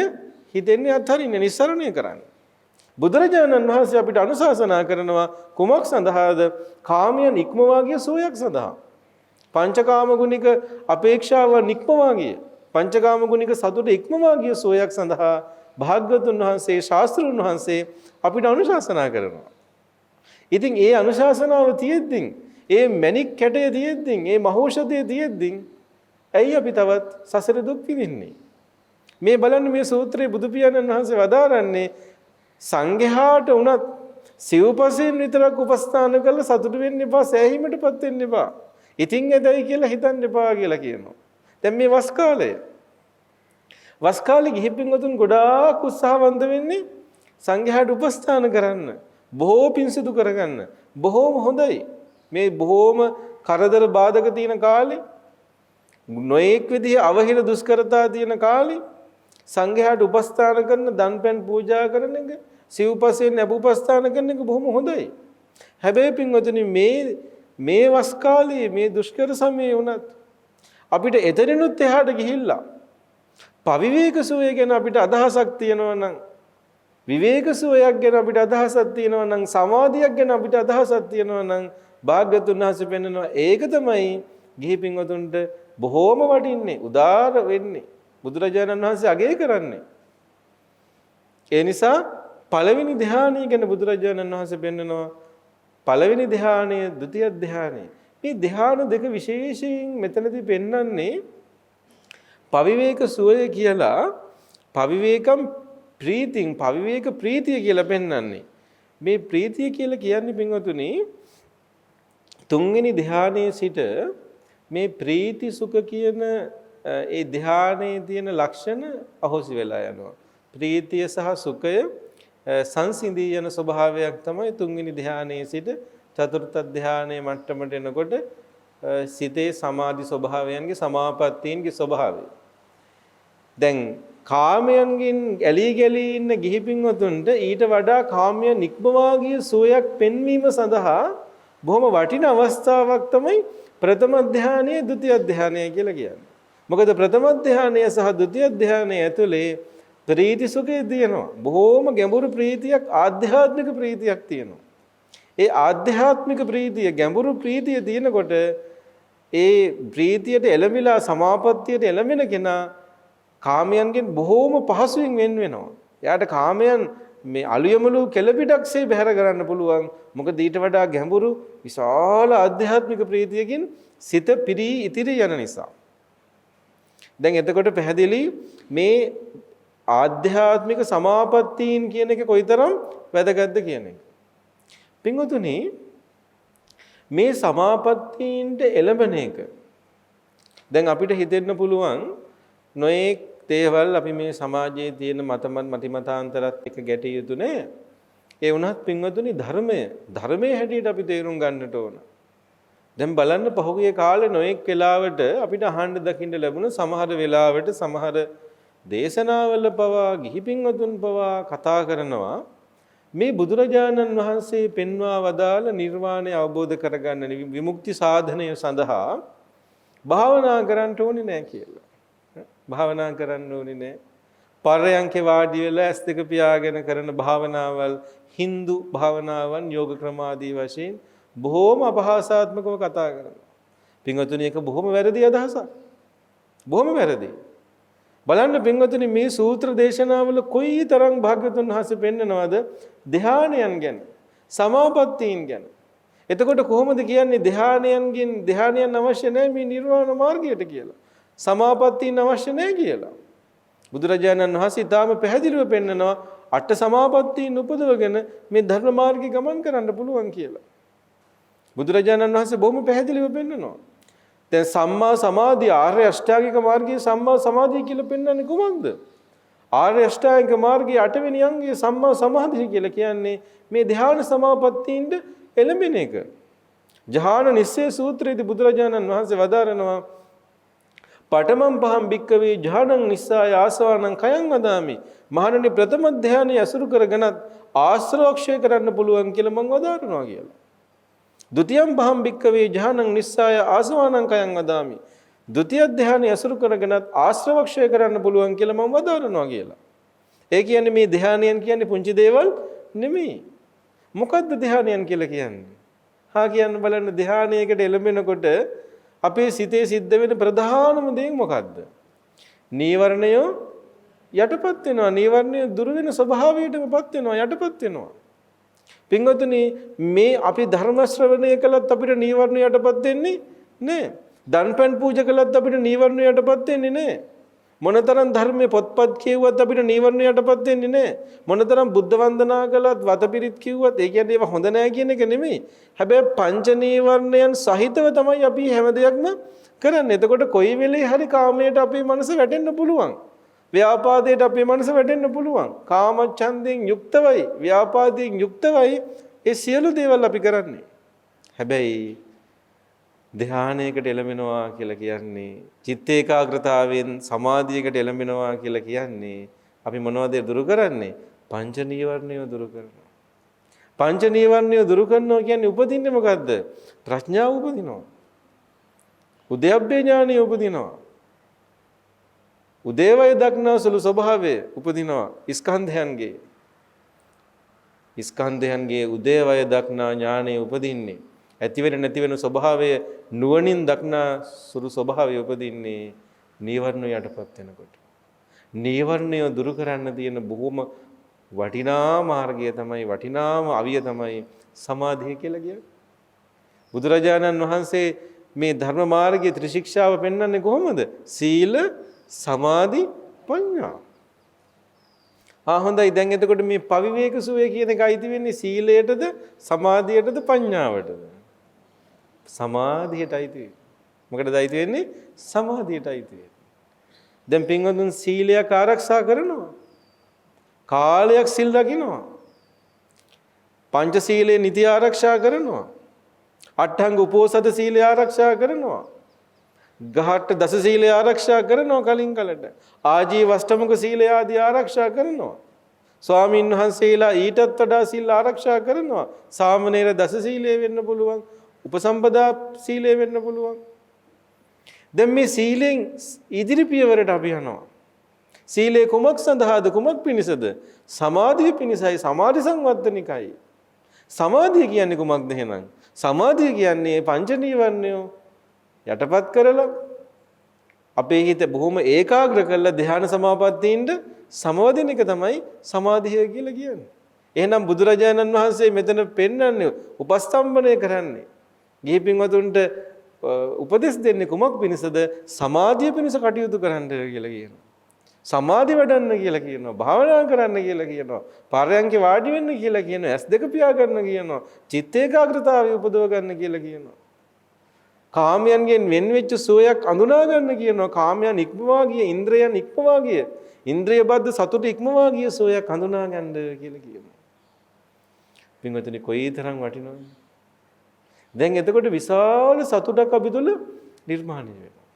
B: හිතෙන්නේ අත්හරින්න නිස්සරණය කරන්නේ. බුදුරජාණන් වහන්සේ අපිට අනුශාසනා කරනවා කුමක් සඳහාද? කාමයන් ඉක්මවා ගිය සෝයක් සඳහා. පංචකාම ගුණික අපේක්ෂාව නික්මවා ගිය පංචකාම ගුණික සතුට ඉක්මවා ගිය සෝයක් සඳහා භාග්‍යවතුන් වහන්සේ ශාස්ත්‍රඥ වහන්සේ අපිට අනුශාසනා කරනවා. ඉතින් ඒ අනුශාසනාව තියෙද්දින් ඒ මණික් කැටය තියෙද්දින් ඒ මහෞෂධය තියෙද්දින් ඇයි අපි තවත් සසර දුක් විඳින්නේ? මේ බලන්න මේ සූත්‍රයේ බුදු පියාණන් වහන්සේ වදාරන්නේ සංඝයාට උනත් සිව්පසෙන් විතරක් උපස්ථාන කරලා සතුටු වෙන්න එපා, සෑහීමටපත් වෙන්න එපා. ඉතින් එදයි කියලා හිතන්න එපා කියලා කියනවා. දැන් මේ වස් කාලය. වස් කාලේ ගිහි පින්වතුන් ගොඩාක් උත්සාහවන්ත වෙන්නේ සංඝයාට උපස්ථාන කරන්න, බොහෝ පින් සිදු කරගන්න. බොහෝම හොඳයි. මේ බොහෝම කරදර බාධක තියෙන කාලේ, නොඑක් විදිහේ අවහිර දුෂ්කරතා තියෙන කාලේ සංඝයාට උපස්ථාන කරන, දන්පැන් පූජා කරන එක, සිව්පසෙන් අපුපස්ථාන කරන එක බොහොම හොඳයි. හැබැයි පින්වතුනි මේ වස් කාලේ මේ දුෂ්කර සමයේ වුණත් අපිට එතරිනුත් එහාට ගිහිල්ලා පවිවේක සුවය ගැන අපිට අදහසක් තියෙනවා නම්, විවේක සුවයක් ගැන අපිට අදහසක් තියෙනවා නම්, සමාධියක් ගැන අපිට අදහසක් තියෙනවා නම් භාග්‍යවතුන් වහන්සේ පෙන්නනවා ඒක තමයි ගිහි පින්වතුන්ට බොහෝම වටින්නේ, උදාර වෙන්නේ, බුදුරජාණන් වහන්සේ අගය කරන්නේ. ඒ නිසා පළවෙනි ධ්‍යානය ගැන බුදුරජාණන් වහන්සේ පෙන්නනවා. පළවෙනි ධ්‍යානය, ဒုတိ ධ්‍යානය. මේ ධ්‍යාන දෙක විශේෂයෙන් මෙතනදී පෙන්වන්නේ පවිවේක සුවය කියලා, පවිවේකම් ප්‍රීතිං, පවිවේක ප්‍රීතිය කියලා පෙන්වන්නේ. මේ ප්‍රීතිය කියලා කියන්නේ පින්වතුනි තුන්වෙනි ධ්‍යානයේ සිට මේ ප්‍රීති සුඛ කියන ඒ ධ්‍යානයේ තියෙන ලක්ෂණ අහෝසි වෙලා යනවා. ප්‍රීතිය සහ සුඛය සංසිඳී යන ස්වභාවයක් තමයි තුන්වෙනි ධ්‍යානයේ සිට චතුර්ථ ධ්‍යානයේ මට්ටමට එනකොට සිතේ සමාධි ස්වභාවයන්ගේ, සමාපත්තීන්ගේ ස්වභාවය. දැන් කාමයන්ගෙන් ඇලී ගැලී ඉන්න ගිහි පින්වතුන්ට ඊට වඩා කාමයන් නික්මවා ගිය සුවයක් පෙන්වීම සඳහා බොහොම වටින අවස්ථාවක් තමයි ප්‍රථම ධ්‍යානයේ, ဒုတိ ධ්‍යානය කියලා කියන්නේ. මොකද ප්‍රථම ධ්‍යානය සහ ဒုတိ ධ්‍යානය ඇතුලේ ප්‍රීති සුඛය තියෙනවා. බොහෝම ගැඹුරු ප්‍රීතියක්, ආධ්‍යාත්මික ප්‍රීතියක් තියෙනවා. ඒ ආධ්‍යාත්මික ප්‍රීතිය, ගැඹුරු ප්‍රීතිය තියෙනකොට ඒ ප්‍රීතියට එළඹිලා සමාපත්තියට එළඹෙන කෙනා කාමයන්ගෙන් බොහෝම පහසුවෙන් වෙන් වෙනවා. එයාට කාමයන් මේ අලුයමලු කෙළපිටක්සේ බැහැර කරන්න පුළුවන්. මොකද ඊට වඩා ගැඹුරු විශාල ආධ්‍යාත්මික ප්‍රීතියකින් සිත පිරී ඉතිරි යන නිසා. දැන් එතකොට පැහැදිලි මේ ආධ්‍යාත්මික සමාපත්තීන් කියන එක කොයිතරම් වැදගත්ද කියන එක. පින්වතුනි මේ සමාපත්තීන්ට එළඹෙන එක දැන් අපිට හිතෙන්න පුළුවන් නොඑක් දේවල් අපි මේ සමාජයේ තියෙන මතිමතාන්තරත් එක්ක ගැටිය යුතු නෑ. ඒ වුණත් පින්වතුනි ධර්මයේ හැටියට අපි තේරුම් ගන්නට ඕන. දැන් බලන්න පහුගිය කාලේ නොඑක් වෙලාවට අපිට අහන්න දකින්න ලැබුණ සමහර වෙලාවට සමහර දේශනාවල පවා ගිහි පින්වතුන් පවා කතා කරනවා මේ බුදුරජාණන් වහන්සේ පෙන්වා වදාළ නිර්වාණය අවබෝධ කරගන්න විමුක්ති සාධනය සඳහා භාවනා කරන්න ඕනේ නැහැ කියලා. භාවනා කරන්න ඕනේ නැහැ. පරයන්කේ වාඩි වෙලා ඇස් දෙක පියාගෙන කරන භාවනාවල්, Hindu භාවනාවන්, යෝග ක්‍රමාදී වශයෙන් බොහෝම අපහාසාත්මකව කතා කරනවා. පින්වතුනි, ඒක බොහොම වැරදි අදහසක්. බොහොම වැරදි. බලන්න පින්වතුනි මේ සූත්‍ර දේශනාවල කොයි තරම් භාග්‍යවතුන් වහන්සේ පෙන්නනවද ධ්‍යානයන් ගැන, සමාපත්තීන් ගැන. එතකොට කොහොමද කියන්නේ ධ්‍යානයන් අවශ්‍ය නැහැ මේ නිර්වාණ මාර්ගයට කියලා. සමාපත්තීන් අවශ්‍ය නැහැ කියලා. බුදුරජාණන් වහන්සේ ඊටාම පැහැදිලිව පෙන්නනවා අට සමාපත්තීන් උපදවගෙන මේ ධර්ම මාර්ගය ගමන් කරන්න පුළුවන් කියලා. බුදුරජාණන් වහන්සේ බොහොම පැහැදිලිව පෙන්නනවා. දැන් සම්මා සමාධිය ආර්ය අෂ්ටාංගික මාර්ගයේ සම්මා සමාධිය කියලා පෙන්වන්නේ කොහොමද? ආර්ය අෂ්ටාංගික මාර්ගයේ 8 වෙනි අංගය සම්මා සමාධිය කියලා කියන්නේ මේ ධ්‍යාන සමාපත්තීන්ට එළඹෙන එක. ජහාන නිස්සේ සූත්‍රයේදී බුදුරජාණන් වහන්සේ වදාරනවා පඨමං පහම් භික්කවේ ජහානං නිස්සාය ආසවානං කයං වදාමි. මහණනි ප්‍රථම ධ්‍යානය අසුරු කරගෙනත් ආශ්‍රවක්ෂය කරන්න පුළුවන් කියලා මම වදාරනවා කියලා. ဒုတိ යං පහම් භික්කවේ ජහානං නිස්සාය ආසවානං කයං වදාමි. ဒုတိ ය ධ්‍යානය අසුරු කරගෙනත් ආශ්‍රවක්ෂය කරන්න පුළුවන් කියලා මම වදාරනවා කියලා. ඒ කියන්නේ මේ ධ්‍යානයන් කියන්නේ පුංචි දේවල් නෙමෙයි. මොකද්ද ධ්‍යානයන් කියලා කියන්නේ? කියන්න බලන්න ධ්‍යානයකට එළඹෙනකොට අපේ සිතේ සිද්ධ වෙන ප්‍රධානම දේ මොකද්ද? නීවරණය යටපත් වෙනවා. නීවරණය දුරු වෙන ස්වභාවයටමපත් වෙනවා, යටපත් වෙනවා. පින්වතුනි මේ අපි ධර්ම ශ්‍රවණය කළත් අපිට නීවරණ යටපත් වෙන්නේ නැහැ. දන්පැන් පූජා කළත් අපිට නීවරණ යටපත් වෙන්නේ නැහැ. මොනතරම් ධර්මයේ පොත්පත් කියුවත් අපිට නීවරණ යටපත් වෙන්නේ නැහැ. මොනතරම් බුද්ධ වන්දනා කළත් වතපිරිත් කිව්වත් ඒ කියන්නේ ඒවා හොඳ නැහැ කියන එක නෙමෙයි. හැබැයි පංච නීවරණයන් සහිතව තමයි අපි හැම දෙයක්ම කරන්නේ. එතකොට කොයි වෙලේ හරි කාමයට අපේ මනස වැටෙන්න පුළුවන්. ව්‍යාපාදයට අපේ මනස වැටෙන්න පුළුවන්. කාමච්ඡන්දයෙන් යුක්තවයි, ව්‍යාපාදයෙන් යුක්තවයි ඒ සියලු දේවල් අපි කරන්නේ. හැබැයි ධ්‍යානයකට එළඹෙනවා කියලා කියන්නේ, චිත්ත ඒකාග්‍රතාවයෙන් සමාධියකට එළඹෙනවා කියලා කියන්නේ අපි මොනවද දුරු කරන්නේ? පංච නීවරණය දුරු කරනවා. පංච නීවරණය දුරු කරනවා කියන්නේ උපදින්නේ මොකද්ද? ප්‍රඥාව උපදිනවා. උද්‍යප්පේ ඥානිය උපදිනවා. උදේවය දක්නා සුළු ස්වභාවය උපදිනවා ස්කන්ධයන්ගේ උදේවය දක්නා ඥානය උපදින්නේ. ඇති වෙන නැති වෙන ස්වභාවය නුවණින් දක්නා සුළු ස්වභාවය උපදින්නේ නීවරණ යටපත් වෙනකොට. නීවරණය දුරු කරන්න තියෙන බොහොම වටිනා මාර්ගය තමයි, වටිනාම අවිය තමයි සමාධිය කියලා කියන්නේ. බුදුරජාණන් වහන්සේ මේ ධර්ම මාර්ගයේ ත්‍රිශික්ෂාව පෙන්වන්නේ කොහොමද? සීල, සමාධි, ප්‍රඥා. හොඳයි. දැන් එතකොට මේ පවිවේක සුවය කියන එක අයිති වෙන්නේ සීලයටද, සමාධියටද, ප්‍රඥාවටද? සමාධියට අයිති වෙන්නේ. මොකටද අයිති වෙන්නේ? සමාධියට අයිති වෙන්නේ. දැන් පින්වතුන් සීලයක් ආරක්ෂා කරනවා. කාලයක් සිල් රකින්නවා. පංච සීලේ නිති ආරක්ෂා කරනවා. අට්ඨංග උපෝසත සීලය ආරක්ෂා කරනවා. ගහට දස සීලය ආරක්ෂා කරනවා කලින් කලට. ආජීව අෂ්ටමක සීලය ආදී ආරක්ෂා කරනවා. ස්වාමීන් වහන්සේලා ඊටත් වඩා සීල ආරක්ෂා කරනවා. සාමණේර දස සීලය වෙන්න පුළුවන්. උපසම්පදා සීලය වෙන්න පුළුවන්. දැන් මේ සීලෙන් ඉදිරි පියවරට අපි යනවා. සීලය කුමක් සඳහාද? කුමක් පිණිසද? සමාධිය පිණිසයි, සමාධි සංවර්ධනිකයි. සමාධිය කියන්නේ කුමක්ද එහෙනම්? සමාධිය කියන්නේ පංච නීවරණය යටපත් කරලා අපේ හිත බොහොම ඒකාග්‍ර කරලා ධ්‍යාන සමාපත්තීන්ට සමවදින එක තමයි සමාධිය කියලා කියන්නේ. එහෙනම් බුදුරජාණන් වහන්සේ මෙතන පෙන්වන්නේ, උපස්තම්භනය කරන්නේ, ගිහි පින්වතුන්ට උපදෙස් දෙන්නේ කුමක් පිණිසද? සමාධිය පිණිස කටයුතු කරන්න කියලා කියනවා. සමාධි වඩන්න කියලා කියනවා. භාවනා කරන්න කියලා කියනවා. පරයන්කේ වාඩි වෙන්න කියලා කියනවා. ඇස් දෙක පියා ගන්න කියනවා. චිත්ත ඒකාග්‍රතාවය උපදව ගන්න කියලා කියනවා. කාමයන්ගෙන් වෙන් වෙච්ච සෝයක් අඳුනා ගන්න කියනවා. කාමයන් ඉක්මවා ගිය, ඉන්ද්‍රයන් ඉක්මවා ගිය, ඉන්ද්‍රිය බද්ධ සතුට ඉක්මවා ගිය සෝයක් හඳුනා ගන්න කියලා කියනවා. පින්වතුනි කොයිතරම් වටිනවද? දැන් එතකොට විශාල සතුටක් අපි තුල නිර්මාණය වෙනවා.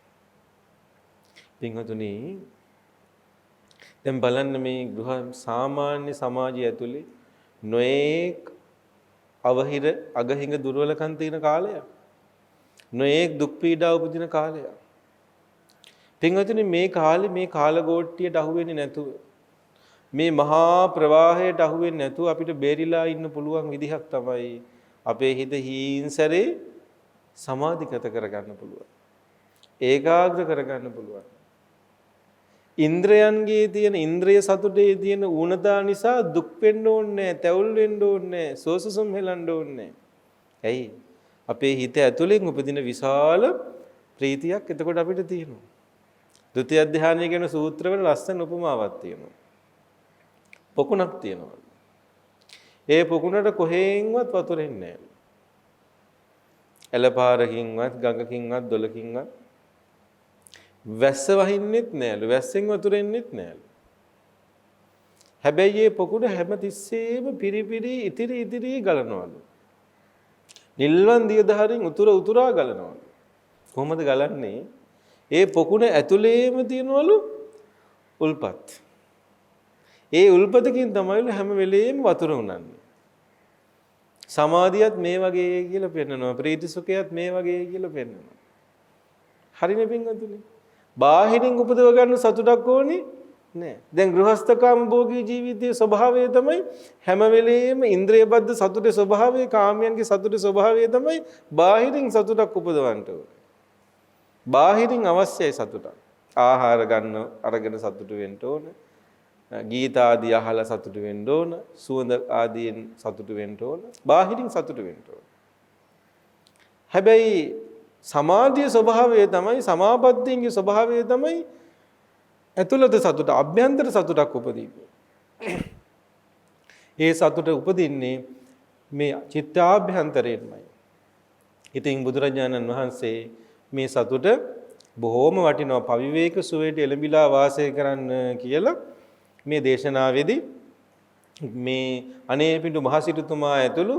B: පින්වතුනි දැන් බලන්න මේ ගෘහ සාමාන්‍ය සමාජය ඇතුලේ නොඑක් අවහිර අගහිඟ දුර්වලකම් තියෙන කාලයක්. නොඑක් දුක් පීඩා උපදින කාලයක්. පින්වතුනි මේ කාලේ මේ කාලගෝට්ටියට අහු වෙන්නේ නැතුව, මේ මහා ප්‍රවාහයට අහු වෙන්නේ නැතුව අපිට බේරිලා ඉන්න පුළුවන් විදිහක් තමයි අපේ හිත හීන්සරේ සමාධිගත කරගන්න පුළුවන්. ඒකාග්‍ර කරගන්න පුළුවන්. ඉන්ද්‍රයන්ගේ තියෙන ඉන්ද්‍රිය සතුටේ තියෙන ඌනතා නිසා දුක් වෙන්න ඕනේ, තැවුල් වෙන්න ඕනේ, සෝසසුම් හෙලන්න ඕනේ. ඇයි? අපේ හිත ඇතුලෙන් උපදින විශාල ප්‍රීතියක් එතකොට අපිට තියෙනවා. ဒုတိ ය ධානය කියන සූත්‍රවල ලස්සන උපමාවක් තියෙනවා. පොකුණක් තියෙනවා. ඒ පොකුණට කොහෙන්වත් වතුර එන්නේ නැහැ. එළපාරකින්වත්, ගඟකින්වත්, දොලකින්වත් වැස්ස වහින්නෙත් නෑලු. වැස්සෙන් වතුර එන්නෙත් නෑලු. හැබැයි මේ පොකුණ හැමතිස්සෙම පිරිපිරි ඉතිරි ගලනවලු. නිල්වන් දියදහරින් උතුරා ගලනවලු. කොහොමද ගලන්නේ? ඒ පොකුණ ඇතුලේම තියනවලු උල්පත්. ඒ උල්පතකින් තමයිලු හැම වෙලේම වතුර උනන්නේ. සමාධියත් මේ වගේ කියලා පෙන්නනවා. ප්‍රීති සුඛයත් මේ වගේ කියලා පෙන්නනවා. හරිනේ පින්වතුනි. බාහිරින් උපදව ගන්න සතුටක් ඕනේ නෑ. දැන් ගෘහස්ථකාම භෝගී ජීවිතයේ ස්වභාවය තමයි හැම වෙලෙම ඉන්ද්‍රියබද්ධ සතුටේ ස්වභාවය, කාමයන්ගේ සතුටේ ස්වභාවය තමයි බාහිරින් සතුටක් උපදවන්න ඕනේ. බාහිරින් අවශ්‍යයි සතුටක්. ආහාර ගන්න අරගෙන සතුට වෙන්න ඕනේ. ගීත ආදී අහලා සතුට වෙන්න ඕන, සුවඳ ආදීන් සතුට වෙන්න ඕන, බාහිරින් සතුට වෙන්න ඕන. හැබැයි සමාධියේ ස්වභාවය තමයි, සමාපත්තියගේ ස්වභාවය තමයි ඇතුළත සතුට, අභ්‍යන්තර සතුටක් උපදීන්නේ. ඒ සතුට උපදින්නේ මේ චිත්තාභ්‍යන්තරයෙන්මයි. ඉතින් බුදුරජාණන් වහන්සේ මේ සතුට බොහෝම වටිනවා, පවිවේක සුවයට එළඹිලා වාසය කරන්න කියලා මේ දේශනාවේදී මේ අනේපිඬු මහසිටුතුමා ඇතුළු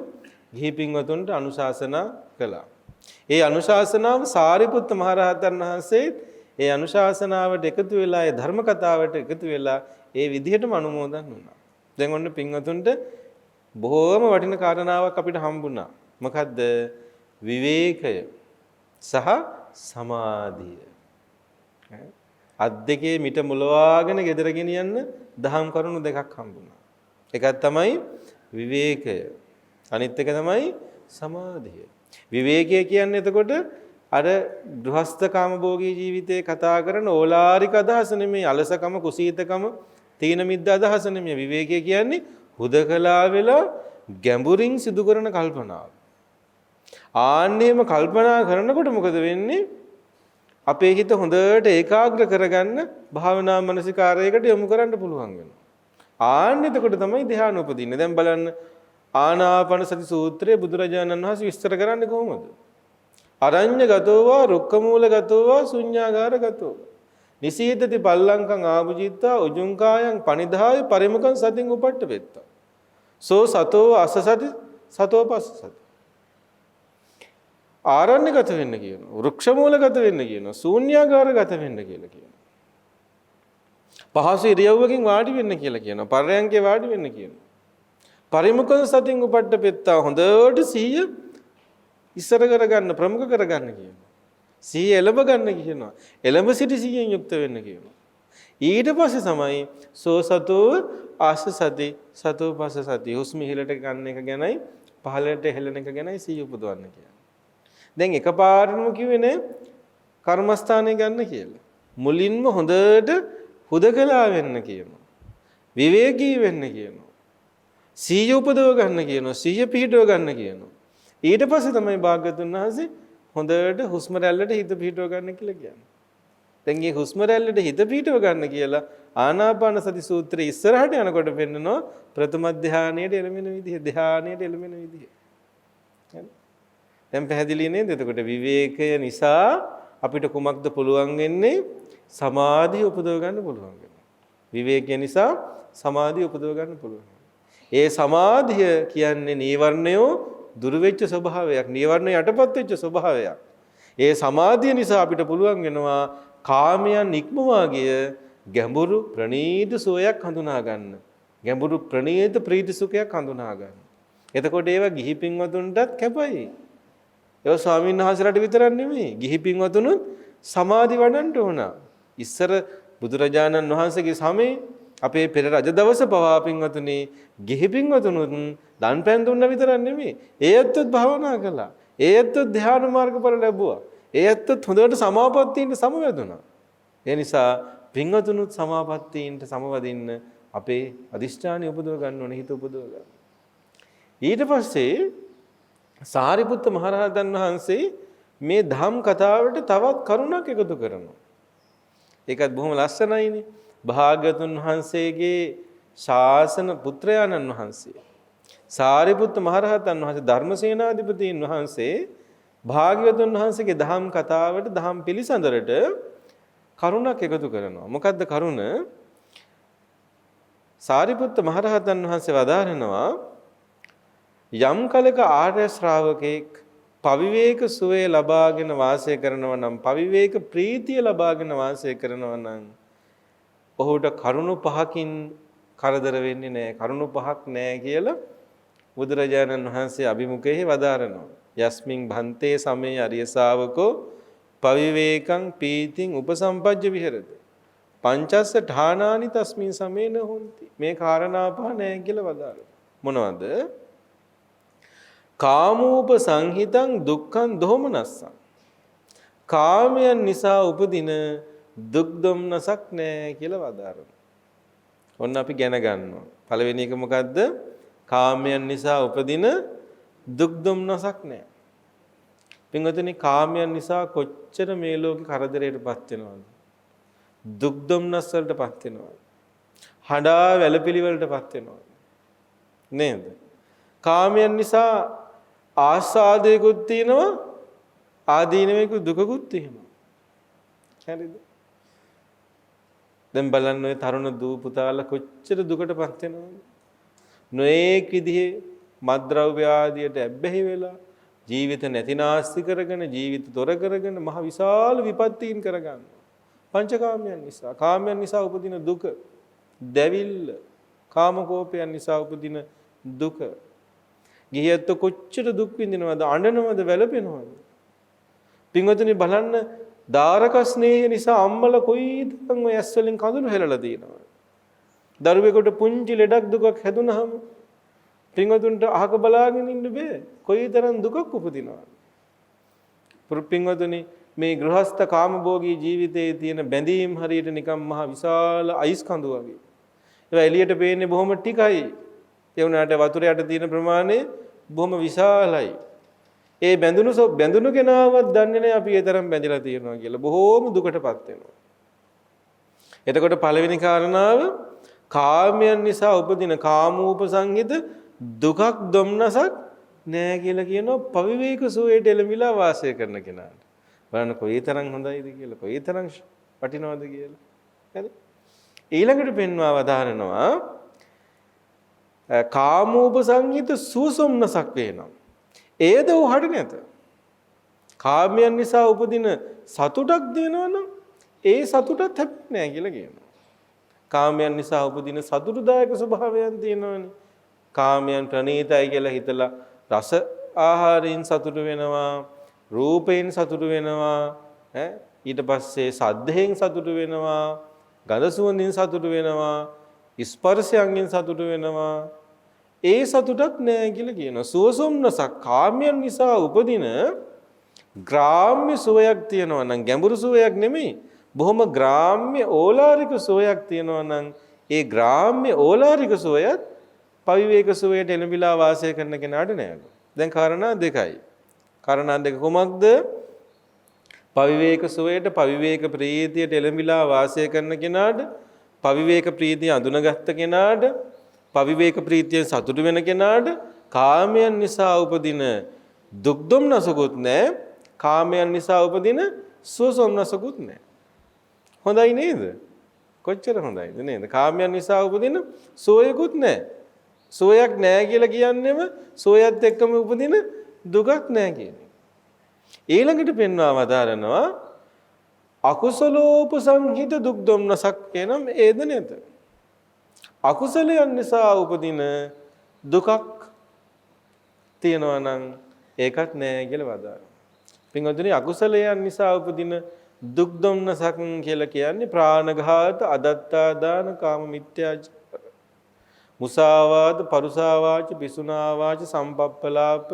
B: ගිහි පින්වතුන්ට අනුශාසනා කළා. ඒ අනුශාසනාව සාරිපුත්ත මහරහතන් වහන්සේ ඒ අනුශාසනාවට එකතු වෙලා, ඒ ධර්ම කතාවට එකතු වෙලා ඒ විදිහටම අනුමෝදන් වුණා. දැන් ඔන්න පින්වතුන්ට බොහෝම වටින කාරණාවක් අපිට හම්බුණා. මොකද්ද? විවේකය සහ සමාධිය. අත් දෙකේ මිට මුලවාගෙන ගෙදර ගෙනියන්න දහම් කරුණු දෙකක් හම්බුණා. එකක් තමයි විවේකය. අනිත් එක තමයි සමාධිය. විවේකය කියන්නේ එතකොට අර ගෘහස්ථකාම භෝගී ජීවිතේ කතා කරන ඕලාරික අදහස නෙමෙයි, අලසකම, කුසීතකම, තීන මිද්ද අදහස නෙමෙයි. විවේකය කියන්නේ හුදකලා වෙලා ගැඹුරින් සිදු කරන කල්පනාව. ආන්නේම කල්පනා කරනකොට මොකද වෙන්නේ? අපේ හිත හොඳට ඒකාග්‍ර කරගන්න භාවනා මනසිකාරයකට යොමු කරන්න පුළුවන් වෙනවා. ආන්න එතකොට තමයි ධ්‍යාන උපදින්නේ. දැන් බලන්න ආනාපාන සති සූත්‍රයේ බුදුරජාණන් වහන්සේ විස්තර කරන්නේ කොහොමද? අරඤ්‍යගතෝවා, රුක්කමූලගතෝවා, ශුඤ්ඤාගාරගතෝවා. නිසීදති පල්ලංකං ආභුජිත්තා උජුංකායන් පනිදාය පරිමුඛං සතින් උපට්ඨපෙත්තා. සෝ සතෝ අසසති සතෝ පස්සසති. ආරණ්‍යගත වෙන්න කියනවා, වෘක්ෂමූලගත වෙන්න කියනවා, ශූන්‍යාගාරගත වෙන්න කියලා කියනවා. පහසු ඉරියව්වකින් වාඩි වෙන්න කියලා කියනවා, පර්යංකේ වාඩි වෙන්න කියනවා. පරිමුඛං සතින් උපට්ඨපෙත්තා, හොඳට සිහිය ඉස්සර කරගන්න, ප්‍රමුඛ කරගන්න කියනවා. සිහිය එළඹ ගන්න කියනවා. එළඹ සිටි සිහියෙන් යුක්ත වෙන්න කියනවා. ඊට පස්සේ තමයි සෝ සතෝ ආසසති සතෝ පස්සසති, හුස්ම ඉහළට ගන්න එක ගැනයි පහළට හෙළන එක ගැනයි සිහිය උපදවන්න කියන්නේ. දැන් එකපාරටම කිව්වේ නේ කර්මස්ථානේ ගන්න කියලා. මුලින්ම හොඳට හුදකලා වෙන්න කියනවා. විවේකී වෙන්න කියනවා. සිහිය උපදව ගන්න කියනවා. සිහිය පිහිටව ගන්න කියනවා. ඊට පස්සේ තමයි භාග්‍යතුන් වහන්සේ හොඳට හුස්ම රැල්ලට හිත පිහිටව ගන්න කියලා කියන්නේ. දැන් මේ හුස්ම රැල්ලට හිත පිහිටව ගන්න කියලා ආනාපාන සති සූත්‍රයේ ඉස්සරහට යනකොට පෙන්නනවා ප්‍රථම ධානයේට එළමෙන විදිහ, ධානයේට එළමෙන විදිහ. දැන් පැහැදිලි නේද? එතකොට විවේකය නිසා අපිට කුමක්ද පුළුවන් වෙන්නේ? සමාධිය උපදව ගන්න පුළුවන් වෙනවා. විවේකය නිසා සමාධිය උපදව ගන්න පුළුවන්. ඒ සමාධිය කියන්නේ නීවරණයෝ දුරු වෙච්ච ස්වභාවයක්, නීවරණ යටපත් වෙච්ච ස්වභාවයක්. ඒ සමාධිය නිසා අපිට පුළුවන් වෙනවා කාමයන් ඉක්මවා ගිය ගැඹුරු ප්‍රණීත සෝයක් හඳුනා ගන්න. ගැඹුරු ප්‍රණීත ප්‍රීති සුඛයක් හඳුනා ගන්න. එතකොට ඒවා ගිහි පින්වතුන්ටත් කැපයි. ඒ ස්වාමීන් වහන්සේලාට විතරක් නෙමෙයි, ගිහි පින්වතුනුත් සමාධි වඩන්න ඕන. ඉස්සර බුදුරජාණන් වහන්සේගේ සමේ අපේ පෙර රජ දවස පවා පින්වතුනි, ගිහි පින්වතුනුත් දන් පෑන් දුන්න විතරක් නෙමෙයි, ඒ ඇත්තත් භාවනා කළා. ඒ ඇත්තත් ධ්‍යාන මාර්ගඵල ලැබුවා. ඒ ඇත්තත් හොඳට සමාපත්තියින් සමවැදුණා. ඒ නිසා පින්වතුනුත් සමාපත්තීන්ට සමවදින්න අපේ අදිෂ්ඨානය උපදව ගන්න ඕනේ, හිත උපදව ගන්න. ඊට පස්සේ සාරිපුත්ත මහරහතන් වහන්සේ මේ ධම් කතාවට තවත් කරුණක් එකතු කරනවා. ඒකත් බොහොම ලස්සනයිනේ. භාග්‍යවතුන් වහන්සේගේ ශාසන පුත්‍රයාණන් වහන්සේ සාරිපුත්ත මහරහතන් වහන්සේ ධර්මසේනාධිපතීන් වහන්සේ භාග්‍යවතුන් වහන්සේගේ දහම් කතාවට දහම් පිළිසඳරට කරුණක් එකතු කරනවා. මොකද්ද කරුණ? සාරිපුත්ත මහරහතන් වහන්සේ වදාරනවා යම් කලක ආර්ය ශ්‍රාවකෙක් පවිවේක සුවය ලබාගෙන වාසය කරනවා නම්, පවිවේක ප්‍රීතිය ලබාගෙන වාසය කරනවා නම් ඔහුට කරුණු පහකින් කරදර වෙන්නේ නැහැ. කරුණු පහක් නැහැ කියලා බුදුරජාණන් වහන්සේ අභිමුඛයේ වදාරනවා. යස්මින් භන්තේ සමේ අරිය ශාවකෝ පවිවේකං පීතිං උපසම්පජ්ජ විහෙරති. පංචස්ස ඨානානි තස්මින් සමේන හොಂತಿ. මේ කාරණා පහ නැහැ කියලා වදාරනවා. මොනවද? කාමූප සංහිතං දුක්ඛං දෝමනස්සං. කාමයන් නිසා උපදින දුක් දුම්නසක් නැහැ කියලා වදාරනවා. ඔන්න අපි ගැන ගන්නවා. පළවෙනි එක මොකද්ද? කාමයන් නිසා උපදින දුක් දුම්නසක් නැහැ. පින්වතුනි, කාමයන් නිසා කොච්චර මේ ලෝකේ කරදරයටපත් වෙනවද? දුක් දුම්නස් වලටපත් වෙනවද? හඬා වැළපිලිවලටපත් වෙනවද? නේද? කාමයන් නිසා ආස්වාදයකුත් තියෙනවා, ආදීනවයකුත් දුකකුත් තියෙනවා. හරිද? දැන් බලන්න ඔය තරුණ දූ පුතාලා කොච්චර දුකටපත් වෙනවද? නොඑක් විදිහේ මත්ද්‍රව්‍ය ආදියට ඇබ්බැහි වෙලා ජීවිත නැතිනාස්ති කරගෙන, ජීවිත තොර කරගෙන මහ විශාල විපත්තීන් කරගන්නවා. පංචකාමයන් නිසා. කාමයන් නිසා උපදින දුක, දැවිල්ල, කාමකෝපයන් නිසා උපදින දුක. ගිහියත් කොච්චර දුක් විඳිනවද? අඬනවද? වැළපෙනවද? පින්වතුනි බලන්න, දාරක ස්නේහය නිසා අම්මලා කොයිතරම් ඔය ඇස් වලින් කඳුළු හෙලලා තියෙනවද? දරුවෙකුට පුංචි ලෙඩක් දුකක් හැදුනහම පින්වතුන්ට අහක බලාගෙන ඉන්න බෑ. කොයිතරම් දුකක් උපදිනවද? පින්වතුනි, මේ ගෘහස්ත කාමභෝගී ජීවිතයේ තියෙන බැඳීම් හරියට නිකම් මහ විශාල අයිස් කඳු වගේ. ඒවා එළියට පේන්නේ බොහොම ටිකයි. ඒ වුණාට වතුර යට තියෙන ප්‍රමාණය බොහොම විශාලයි. ඒ බැඳුණු කෙනාවත් දන්නේ නැහැ අපි ඒ තරම් බැඳිලා තියෙනවා කියලා. බොහොම දුකටපත් වෙනවා. එතකොට පළවෙනි කාරණාව, කාමයන් නිසා උපදින කාමූප සංහිත දුකක් දුම්නසක් නැහැ කියලා කියනවා පවිවේක සුවයට එළඹිලා වාසය කරන කෙනාට. බලන්න කොයිතරම් හොඳයිද කියලා, කොයිතරම් වටිනවද කියලා. හරි? ඊළඟට පෙන්වා වදාරනවා කාමූප සංහිත සුසොම්නසක් වෙනවා. ඒද උහට නැත. කාමයන් නිසා උපදින සතුටක් දෙනවනම් ඒ සතුටත් හැපෙන්නේ නැහැ කියලා කියනවා. කාමයන් නිසා උපදින සතුටුදායක ස්වභාවයන් තියෙනවනේ. කාමයන් ප්‍රණීතයි කියලා හිතලා රස ආහාරයෙන් සතුට වෙනවා, රූපයෙන් සතුට වෙනවා, ඊට පස්සේ සද්දයෙන් සතුට වෙනවා, ගඳ සුවඳින් සතුට වෙනවා, ස්පර්ශයෙන් සතුට වෙනවා. ඒ සතුටක් නැහැ කියලා කියනවා. සුවසොම්නසක් කාමයන් නිසා උපදින ග්‍රාම්‍ය සුවයක් තියෙනවා නම්, ගැඹුරු සුවයක් නෙමෙයි, බොහොම ග්‍රාම්‍ය ඕලාරික සුවයක් තියෙනවා නම්, ඒ ග්‍රාම්‍ය ඕලාරික සුවයත් පවිවේක සුවයට එළඹිලා වාසය කරන කෙනාට නෑ. දැන් කාරණා දෙකයි. කාරණා දෙක කොමක්ද? පවිවේක සුවයට, පවිවේක ප්‍රීතියට එළඹිලා වාසය කරන කෙනාට, පවිවේක ප්‍රීතිය අඳුනගත්ත කෙනාට, පවිවේක ප්‍රීතියෙන් සතුටු වෙන කෙනාට කාමයන් නිසා උපදින දුක් දුම්නසකුත් නැහැ, කාමයන් නිසා උපදින සුවසොම්නසකුත් නැහැ. හොඳයි නේද? කොච්චර හොඳයිද නේද? කාමයන් නිසා උපදින සෝයකුත් නැහැ. සෝයක් නැහැ කියලා කියන්නේම සෝයත් එක්කම උපදින දුකක් නැහැ කියන්නේ. ඊළඟට පෙන්වා වදාරනවා අකුසලෝපසංහිත දුක් දුම්නසක් එනම් ඒද නේද? අකුසලයන් නිසා උපදින දුකක් තියෙනවා නම් ඒකත් නැහැ කියලා වදාරනවා. පින්වතුනි, අකුසලයන් නිසා උපදින දුක් දුම්නසක් කියලා කියන්නේ ප්‍රාණඝාත, අදත්තා දාන, කාම මිත්‍යාචාර, මුසාවාද, පරුසාවාච, පිසුනාවාච, සම්පප්පලාප,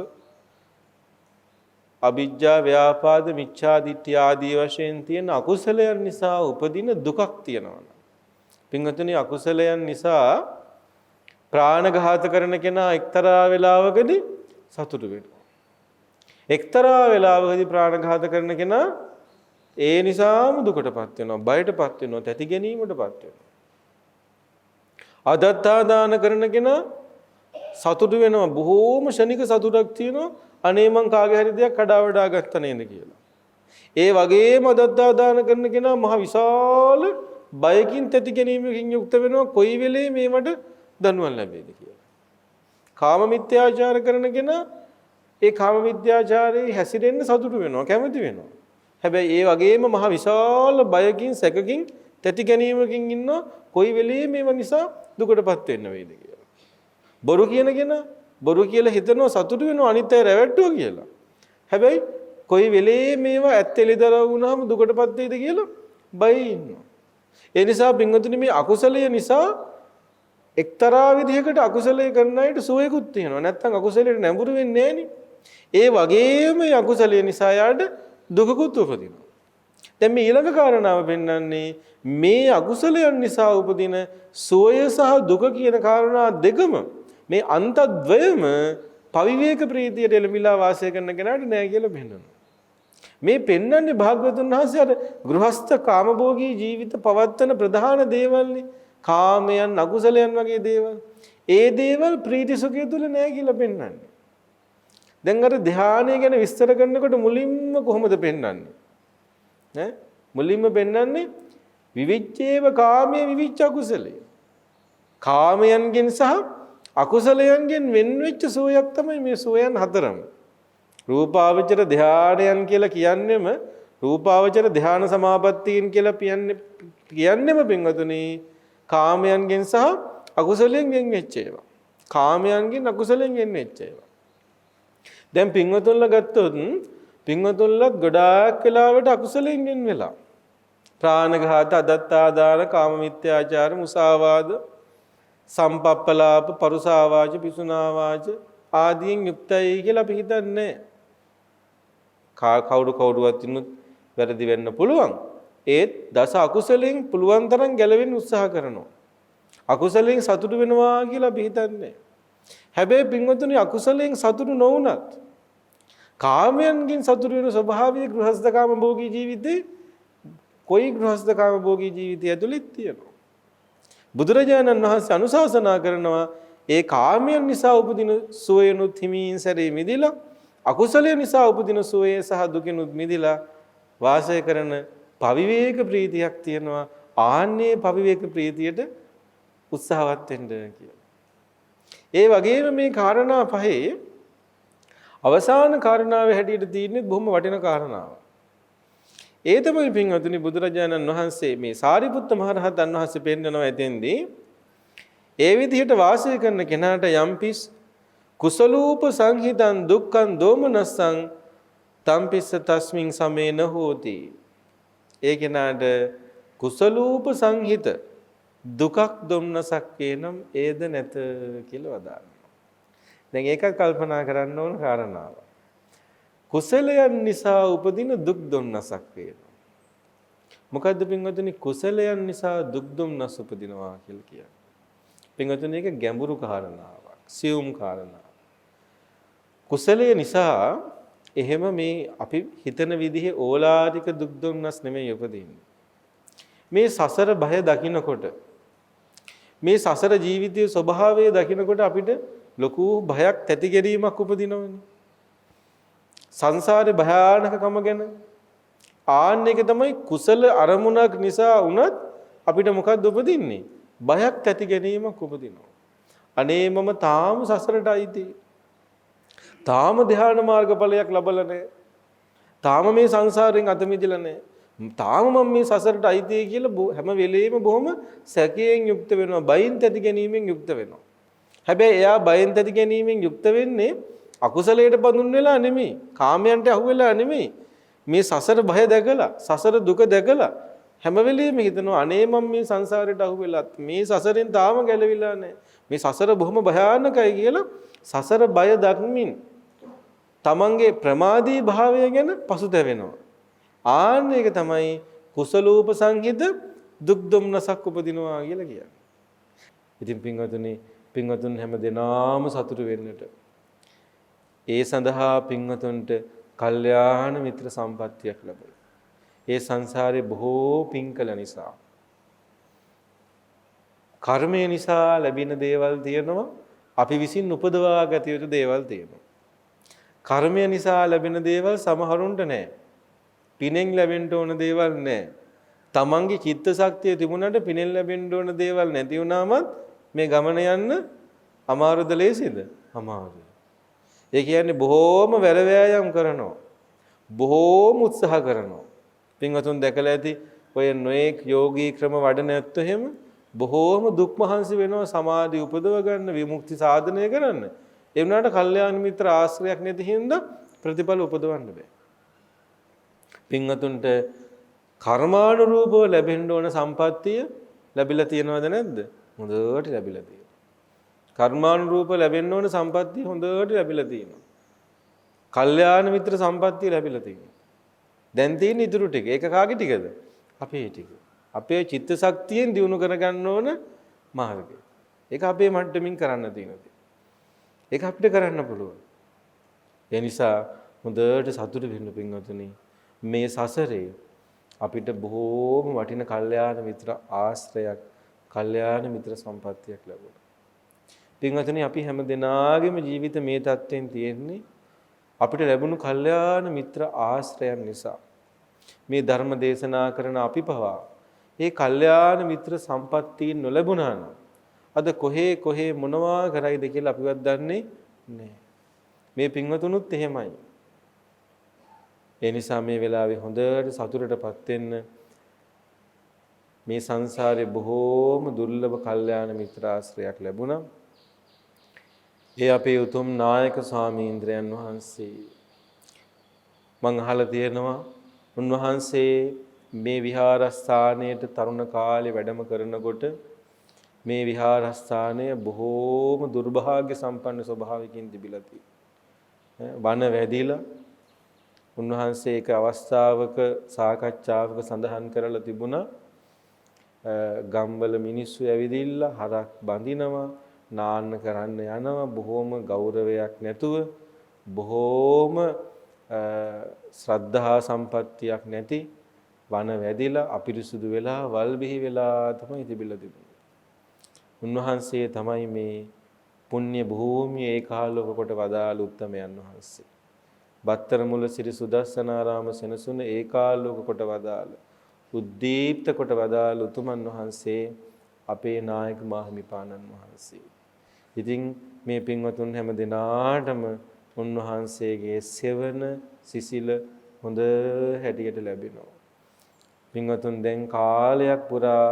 B: අවිජ්ජා ව්‍යාපාද මිච්ඡා දිට්ඨිය ආදී වශයෙන් තියෙන අකුසලයන් නිසා උපදින දුකක් තියෙනවා. පින්වතුනි අකුසලයන් නිසා ප්‍රාණඝාත කරන කෙනා එක්තරා වෙලාවකදී සතුටු වෙනවා. එක්තරා වෙලාවකදී ප්‍රාණඝාත කරන කෙනා ඒ නිසාම දුකටපත් වෙනවා, බයටපත් වෙනවා, තැති ගැනීමටපත් වෙනවා. අදත්තා දාන කරන කෙනා සතුටු වෙනවා, බොහෝම ශනික සතුටක් තියෙනවා. අනේ මං කාගේ හරි දෙයක් කඩා වඩා ගත්ත නේද කියලා. ඒ වගේම අදත්තා දාන කරන කෙනා මහ විශාල බයකින් තැති ගැනීමකින් යුක්ත වෙනවා, කොයි වෙලේ මේවට දනුවම් ලැබෙයිද කියලා. කාම මිත්‍යාචාර කරන කෙනා ඒ කාම මිත්‍යාචාරයේ හැසිරෙන්න සතුටු වෙනවා, කැමති වෙනවා. හැබැයි ඒ වගේම මහ විශාල බයකින් සැකකින් තැති ගැනීමකින් ඉන්නවා, කොයි වෙලේ මේව නිසා දුකටපත් වෙන්න වේද කියලා. බොරු කියන කෙනා බොරු කියලා හිතනවා, සතුටු වෙනවා අනිත් අය රැවට්ටුවා කියලා. හැබැයි කොයි වෙලේ මේවා ඇත්තෙලිදරව් වුණාම දුකටපත් වෙයිද කියලා බයි ඉන්නවා. ඒ නිසා පින්වතුනි මේ අකුසලය නිසා එක්තරා විදිහකට අකුසලයේ කරන අයට සුවයකුත් තියෙනවා. නැත්තම් අකුසලයට නැඹුරු වෙන්නේ නැහෙනි. ඒ වගේම මේ අකුසලයේ නිසා යාට දුකකුත් උපදිනවා. දැන් මේ ඊළඟ කාරණාව පෙන්වන්නේ මේ අකුසලයන් නිසා උපදින සුවය සහ දුක කියන කාරණා දෙකම මේ අන්තද්වයම පවිවේක ප්‍රීතියට එළඹිලා වාසය කරන කෙනාට නෑ කියලා පෙන්වනවා. මේ පෙන්වන්නේ භාග්‍යවතුන් වහන්සේ අර ගෘහස්ත කාමභෝගී ජීවිත පවත්තන ප්‍රධාන දේවල්නේ. කාමයන් අකුසලයන් වගේ දේවල්. ඒ දේවල් ප්‍රීති සුඛය තුල නෑ කියලා පෙන්වන්නේ. දැන් අර ධානය ගැන විස්තර කරනකොට මුලින්ම කොහොමද පෙන්වන්නේ? ඈ මුලින්ම පෙන්වන්නේ විවිච්ඡේව කාමයේ විවිච්ඡ අකුසලයේ. කාමයන්ගෙන් සහ අකුසලයන්ගෙන් වෙන් වෙච්ච සෝයක් තමයි මේ සෝයන් හතරම. රූපාවචර ධානයන් කියලා කියන්නේම රූපාවචර ධාන සමාපත්තීන් කියලා කියන්නේම පින්වතුනි කාමයන්ගෙන් සහ අකුසලයෙන් වෙන් වෙච්ච ඒවා. කාමයන්ගෙන් අකුසලයෙන් වෙන් වෙච්ච ඒවා. දැන් පින්වතුන්ලා ගත්තොත් පින්වතුන්ලා ගොඩාක් වෙලාවට අකුසලයෙන් වෙන් වෙලා. ප්‍රාණඝාත, අදත්තා දාන, කාම මිත්‍යාචාර, මුසාවාද, සම්පප්පලාප, පරුසාවාච, පිසුනාවාච ආදීන් යුක්තයි කියලා අපි හිතන්නේ. කවුරුවත් ඉන්නත් වැරදි වෙන්න පුළුවන්. ඒත් දස අකුසලෙන් පුළුවන් තරම් ගැලවෙන්න උත්සාහ කරනවා. අකුසලෙන් සතුටු වෙනවා කියලා අපි හිතන්නේ. හැබැයි පින්වතුනි අකුසලෙන් සතුටු නොවුනත් කාමයන්ගෙන් සතුටු වෙන ස්වභාවයේ ගෘහස්ථකාම භෝගී ජීවිතේ කොයි ගෘහස්ථකාම භෝගී ජීවිතය ඇතුළෙත් තියෙනවා. බුදුරජාණන් වහන්සේ අනුශාසනා කරනවා ඒ කාමයන් නිසා උපදින සුවයනුත් හිමින් සැරේ මිදිලා අකුසලය නිසා උපදින සුවය සහ දුකිනුත් මිදිලා වාසය කරන පවිවේක ප්‍රීතියක් තියෙනවා. ආන්නේ පවිවේක ප්‍රීතියට උත්සාහවත් වෙන්න කියලා. ඒ වගේම මේ කාරණා පහේ අවසාන කාරණාවේ හැටියට තියෙන්නේ බොහොම වටින කාරණාවක්. ඒ තමයි පින්වතුනි බුදුරජාණන් වහන්සේ මේ සාරිපුත්ත මහ රහතන් වහන්සේ පෙන්නනවා එතෙන්දී ඒ විදිහට වාසය කරන කෙනාට යම්පිස් කුසලූප සංහිතං දුක්ඛං දෝමනස්සං තම්පිස්ස තස්මින් සමේන හෝති. ඒ කෙනාට කුසලූප සංහිත දුකක් දුම්නසක් එනම් ඒද නැත කියලා වදාළා. දැන් ඒක කල්පනා කරන්න ඕන කාරණාවක්. කුසලයන් නිසා උපදින දුක් දුම්නසක් වේනවා. මොකද්ද පින්වතුනි කුසලයන් නිසා දුක් දුම්නස උපදිනවා කියලා කියන්නේ? පින්වතුනි ඒක ගැඹුරු කාරණාවක්, සියුම් කාරණාවක්. කුසලය නිසා එහෙම මේ අපි හිතන විදිහේ ඕලාරික දුක් දුම්නස් නෙමෙයි උපදින්නේ. මේ සසර බය දකින්නකොට මේ සසර ජීවිතයේ ස්වභාවය දකින්නකොට අපිට ලොකු භයක් තැති ගැනීමක් උපදිනවනේ. සංසාරේ භයානකකම ගැන ආන්න එක තමයි කුසල අරමුණක් නිසා වුණත් අපිට මොකක්ද උපදින්නේ? බයක් තැති ගැනීමක් උපදිනවා. අනේ මම තාම සසරට අයිති. තාම ධ්‍යාන මාර්ගඵලයක් ලබලා නැහැ. තාම මේ සංසාරයෙන් අත මිදලා නැහැ. තාම මම මේ සසරට අයිති කියලා හැම වෙලෙම බොහොම සැකයෙන් යුක්ත වෙනවා. බයින් තැති ගැනීමෙන් යුක්ත වෙනවා. හැබැයි එයා බයින් තැති ගැනීමෙන් යුක්ත වෙන්නේ අකුසලයට බඳුන් වෙලා නෙමෙයි. කාමයන්ට අහු වෙලා නෙමෙයි. මේ සසර බය දැකලා, සසර දුක දැකලා හැම වෙලෙම හිතනවා අනේ මම මේ සංසාරයට අහු වෙලත් මේ සසරෙන් තාම ගැලවිලා නැහැ. මේ සසර බොහොම භයානකයි කියලා සසර බය දක්මින් තමන්ගේ ප්‍රමාදී භාවය ගැන පසුතැවෙනවා. ආන්න එක තමයි කුසලෝපසංහිත දුක් දුම්නසක් උපදිනවා කියලා කියන්නේ. ඉතින් පින්වතුන් හැම දෙනාම සතුටු වෙන්නට ඒ සඳහා පින්වතුන්ට කල්යාණ මිත්‍ර සම්පත්තියක් ලැබෙයි. ඒ සංසාරේ බොහෝ පින් කළ නිසා කර්මය නිසා ලැබෙන දේවල් තියෙනවා. අපි විසින් උපදවා ගත යුතු දේවල් තියෙනවා. කර්මය නිසා ලැබෙන දේවල් සමහරුන්ට නැහැ. පිනෙන් ලැබෙන්න ඕන දේවල් නැහැ. තමන්ගේ චිත්ත ශක්තිය තිබුණාට පිනෙන් ලැබෙන්න ඕන දේවල් නැති වුණාමත් මේ ගමන යන්න අමාරුද ලේසිද? අමාරුයි. ඒ කියන්නේ බොහෝම වැර වෑයම් කරනවා. බොහෝම උත්සාහ කරනවා. පින්වතුන් දැකලා ඇති ඔය නොඑක් යෝගී ක්‍රම වඩන ඇත්තෝ එහෙම බොහෝම දුක් මහන්සි වෙනවා සමාධි උපදව ගන්න විමුක්ති සාධනය කරන්න. ඒ වුණාට කල්යාණ මිත්‍ර ආශ්‍රයයක් නැති හින්දා ප්‍රතිඵල උපදවන්න බෑ. පින්වතුන්ට කර්මානුරූපව ලැබෙන්න ඕන සම්පත්තිය ලැබිලා තියෙනවද නැද්ද? හොඳට ලැබිලා තියෙනවා. කර්මානුරූපව ලැබෙන්න ඕන සම්පත්තිය හොඳට ලැබිලා තියෙනවා. කල්යාණ මිත්‍ර සම්පත්තිය ලැබිලා තියෙනවා. දැන් තියෙන ඉතුරු ටික ඒක කාගේ ටිකද? අපේ ටික. අපේ චිත්ත ශක්තියෙන් දියුණු කරගන්න ඕන මාර්ගය. ඒක අපේ මට්ටමින් කරන්න තියෙනවා. ඒක අපිට කරන්න පුළුවන්. ඒ නිසා හොඳට සතුටු වෙන්න පින්වතුනි. මේ සසරේ අපිට බොහෝම වටින කල්යාණ මිත්‍ර ආශ්‍රයයක්, කල්යාණ මිත්‍ර සම්පත්තියක් ලැබුණා. පින්වතුනි අපි හැම දිනාගේම ජීවිත මේ தත්ත්වෙන් තියෙන්නේ අපිට ලැබුණු කල්යාණ මිත්‍ර ආශ්‍රයන් නිසා. මේ ධර්ම දේශනා කරන අපි පවා මේ කල්යාණ මිත්‍ර සම්පත්තිය නොලැබුණා නම් අද කොහේ මොනවා කරයිද කියලා අපිවත් දන්නේ නැහැ. මේ පින්වතුනුත් එහෙමයි. ඒ නිසා මේ වෙලාවේ හොඳට සතුටටපත් වෙන්න මේ සංසාරේ බොහෝම දුර්ලභ කල්යාණ මිත්‍ර ආශ්‍රයයක් ලැබුණා. ඒ අපේ උතුම් නායක ස්වාමීන්ද්‍රයන් වහන්සේ මං අහලා තියෙනවා උන්වහන්සේ මේ විහාරස්ථානයට තරුණ කාලේ වැඩම කරනකොට මේ විහාරස්ථානය බොහෝම දුර්භාග්‍ය සම්පන්න ස්වභාවයකින් තිබිලා තියෙනවා. වන වැදිලා උන්වහන්සේ එක අවස්ථාවක සාකච්ඡාවක සඳහන් කරලා තිබුණා ගම්වල මිනිස්සු ඇවිදින්න හරක් බඳිනවා නාන්න කරන්න යනවා බොහෝම ගෞරවයක් නැතුව බොහෝම ශ්‍රද්ධා සම්පත්තියක් නැති වන වැදිලා අපිරිසුදු වෙලා වල් බිහි වෙලා තමයි තිබිලා තිබුණේ. උන්වහන්සේ තමයි මේ පුණ්‍ය භූමිය ඒකාලෝක කොට වදාළ උත්තමයන් වහන්සේ. බත්තර මුල සිරි සුදස්සනාරාම සෙනසුන ඒකාලෝක කොට වදාළ උද්දීප්ත කොට වදාළ උතුමන් වහන්සේ අපේ නායක මාහිමිපාණන් වහන්සේ. ඉතින් මේ පින්වතුන් හැම දිනාටම උන්වහන්සේගේ සෙවණ සිසිල හොඳ හැටියට ලැබෙනවා. පින්වතුන් දැන් කාලයක් පුරා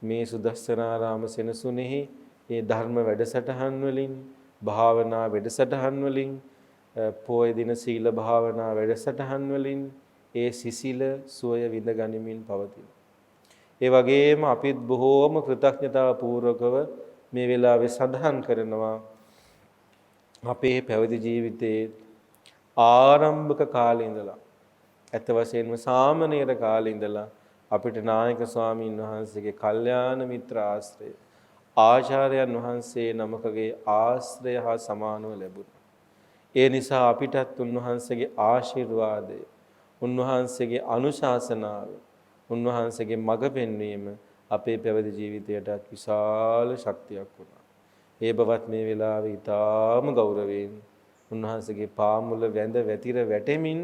B: මේ සුදස්සනාරාම සෙනසුනේහි මේ ධර්ම වැඩසටහන් වලින් භාවනා වැඩසටහන් වලින් පොය දින සීල භාවනා වැඩසටහන් වලින් ඒ සිසිල සුවය විඳ ගනිමින් පවතින. ඒ වගේම අපිත් බොහෝම කෘතඥතාව පූර්වකව මේ වෙලාවේ සඳහන් කරනවා අපේ පැවිදි ජීවිතයේ ආරම්භක කාලේ ඉඳලා ඇත්ත වශයෙන්ම සාමණේර කාලේ ඉඳලා අපිට නායක ස්වාමීන් වහන්සේගේ කල්යාණ මිත්‍ර ආශ්‍රය ආචාර්යයන් වහන්සේ නමකගේ ආශ්‍රය හා සමානව ලැබුණා. ඒ නිසා අපිටත් උන්වහන්සේගේ ආශිර්වාදය, උන්වහන්සේගේ අනුශාසනාව, උන්වහන්සේගේ මඟ පෙන්වීම අපේ පැවිදි ජීවිතයටත් විශාල ශක්තියක් වුණා. ඒ බවත් මේ වෙලාවේ ඊටාම ගෞරවයෙන් උන්වහන්සේගේ පාමුල වැඳ වැතිර වැටෙමින්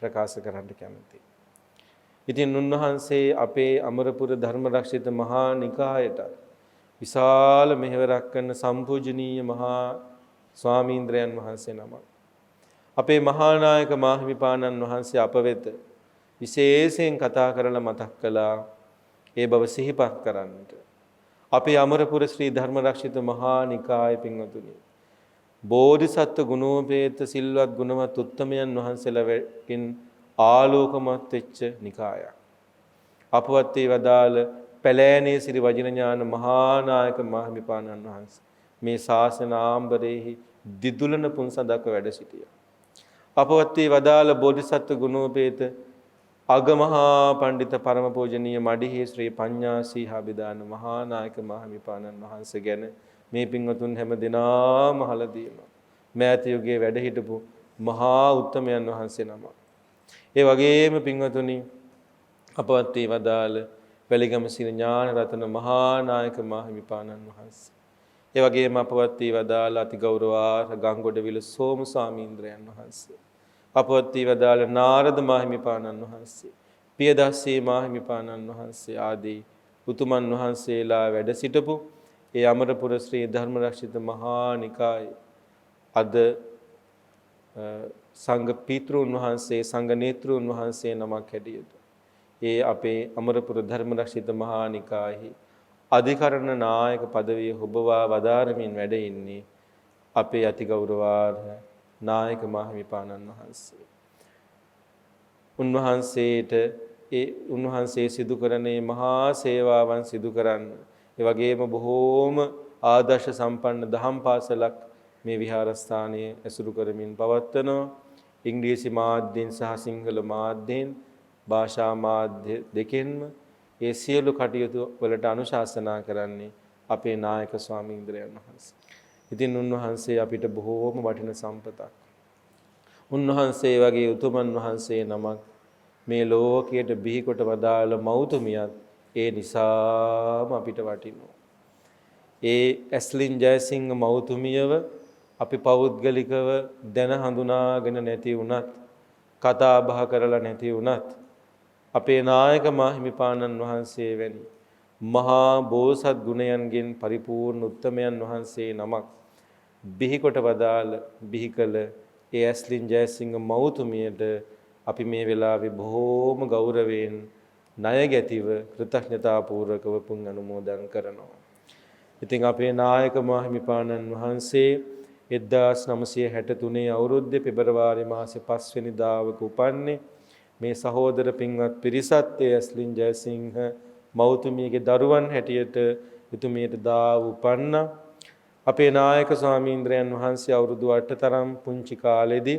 B: ප්‍රකාශ කරන්න කැමැතියි. ඉතින් උන්වහන්සේ අපේ අමරපුර ධර්මරක්ෂිත මහා නිකායට විශාල මෙහෙවරක් කරන සම්පූජනීය මහා ස්වාමීන්ද්‍රයන් වහන්සේ නමක්. අපේ මහා නායක මාහිමිපාණන් වහන්සේ අප වෙත විශේෂයෙන් කතා කරලා මතක් කළා ඒ බව සිහිපත් කරන්නට. අපේ අමරපුර ශ්‍රී ධර්මරක්ෂිත මහා නිකායේ පින්වතුනි බෝධිසත්ව ගුණෝපේත සිල්වත් ගුණවත් උත්තමයන් වහන්සේලාගෙන් ආලෝකමත් වෙච්ච නිකායක්. අපවත් ඒ වදාළ පැලෑනේ සිරි වජිනඥාන මහා නායක මාහිමිපාණන් වහන්සේ මේ ශාසන ආම්බරේහි දිදුලන පුන්සඳක වැඩ සිටියා. අපවත් වී වදාළ බෝධිසත්ව ගුණෝපේත අගමහා පණ්ඩිත පරම පූජනීය මඩිහි ශ්‍රී පඤ්ඤාසීහාභිදාන මහා නායක මහමිපාණන් වහන්සේ ගැන මේ පින්වතුන් හැම දිනාම අහලා තියෙනවා. මෑත යුගයේ වැඩ හිටපු මහා උත්තමයන් වහන්සේ නම. ඒ වගේම පින්වතුනි අපවත් වී වදාළ වැලිගම සිර ඥාන රතන මහා නායක මහමිපාණන් වහන්සේ. ඒ වගේම අපවත් වී වදාළ අති ගෞරවාර්හ ගංගොඩවිල සෝම ස්වාමීන්ද්‍රයන් වහන්සේ. අපවත් වී වදාළ නාරද මහමිපාණන් වහන්සේ. පියදස්සී මහමිපාණන් වහන්සේ ආදී උතුමන් වහන්සේලා වැඩ සිටපු ඒ අමරපුර ශ්‍රී ධර්මරක්ෂිත මහා නිකායේ අද සංඝ පීතෘන් වහන්සේ සංඝ නේත්‍රුන් වහන්සේ නමක් හැටියට ඒ අපේ අමරපුර ධර්මරක්ෂිත මහා නිකායේ අධිකරණ නායක পদවිය හොබවා වදාරමින් වැඩ ඉන්නේ අපේ අති ගෞරවාර්හ නායක මහමිපාණන් වහන්සේ. උන්වහන්සේ සිදු කරන්නේ මහා සේවාවන් සිදු කරන්න. ඒ වගේම බොහෝම ආදර්ශ සම්පන්න දහම් පාසලක් මේ විහාරස්ථානයේ ඇසුරු කරමින් පවත්වනවා. ඉංග්‍රීසි මාධ්‍යෙන් සහ සිංහල මාධ්‍යෙන් භාෂා මාධ්‍ය දෙකෙන්ම ඒ සියලු කටයුතු වලට අනුශාසනා කරන්නේ අපේ නායක ස්වාමීන්ද්‍රයන් වහන්සේ. ඉතින් උන්වහන්සේ අපිට බොහෝම වටින සම්පතක්. උන්වහන්සේ වගේ උතුමන් වහන්සේ නමක් මේ ලෝකයට බිහි කොට වදාළ මෞතුමියත් ඒ නිසාම අපිට වටිනවා. ඒ ඇස්ලින් ජයසිංහ මෞතුමියව අපි පෞද්ගලිකව දැන හඳුනාගෙන නැති වුණත් කතා බහ කරලා නැති වුණත් අපේ නායක මහිමිපාණන් වහන්සේ වැනි මහා බෝසත් ගුණයන්ගෙන් පරිපූර්ණ උත්තමයන් වහන්සේ නමක් බිහි කොට වදාළ බිහි කළ ඒ ඇස්ලින් ජයසිංහ මෞතුමියට අපි මේ වෙලාවේ බොහෝම ගෞරවයෙන් ණය ගැතිව කෘතඥතාපූර්වකව පුන් අනුමෝදන් කරනවා. ඉතින් අපේ නායක මහිමිපාණන් වහන්සේ 1963 අවුරුද්දේ පෙබරවාරි මාසේ 5 වෙනිදාවක උපන්නේ. මේ සහෝදර පින්වත් පිරිසත් ඒ ඇස්ලින් ජයසිංහ මෞතුමියගේ දරුවන් හැටියට එතුමියට දා උපන්නා. අපේ නායක ස්වාමීන්ද්‍රයන් වහන්සේ අවුරුදු 8 තරම් පුංචි කාලෙදී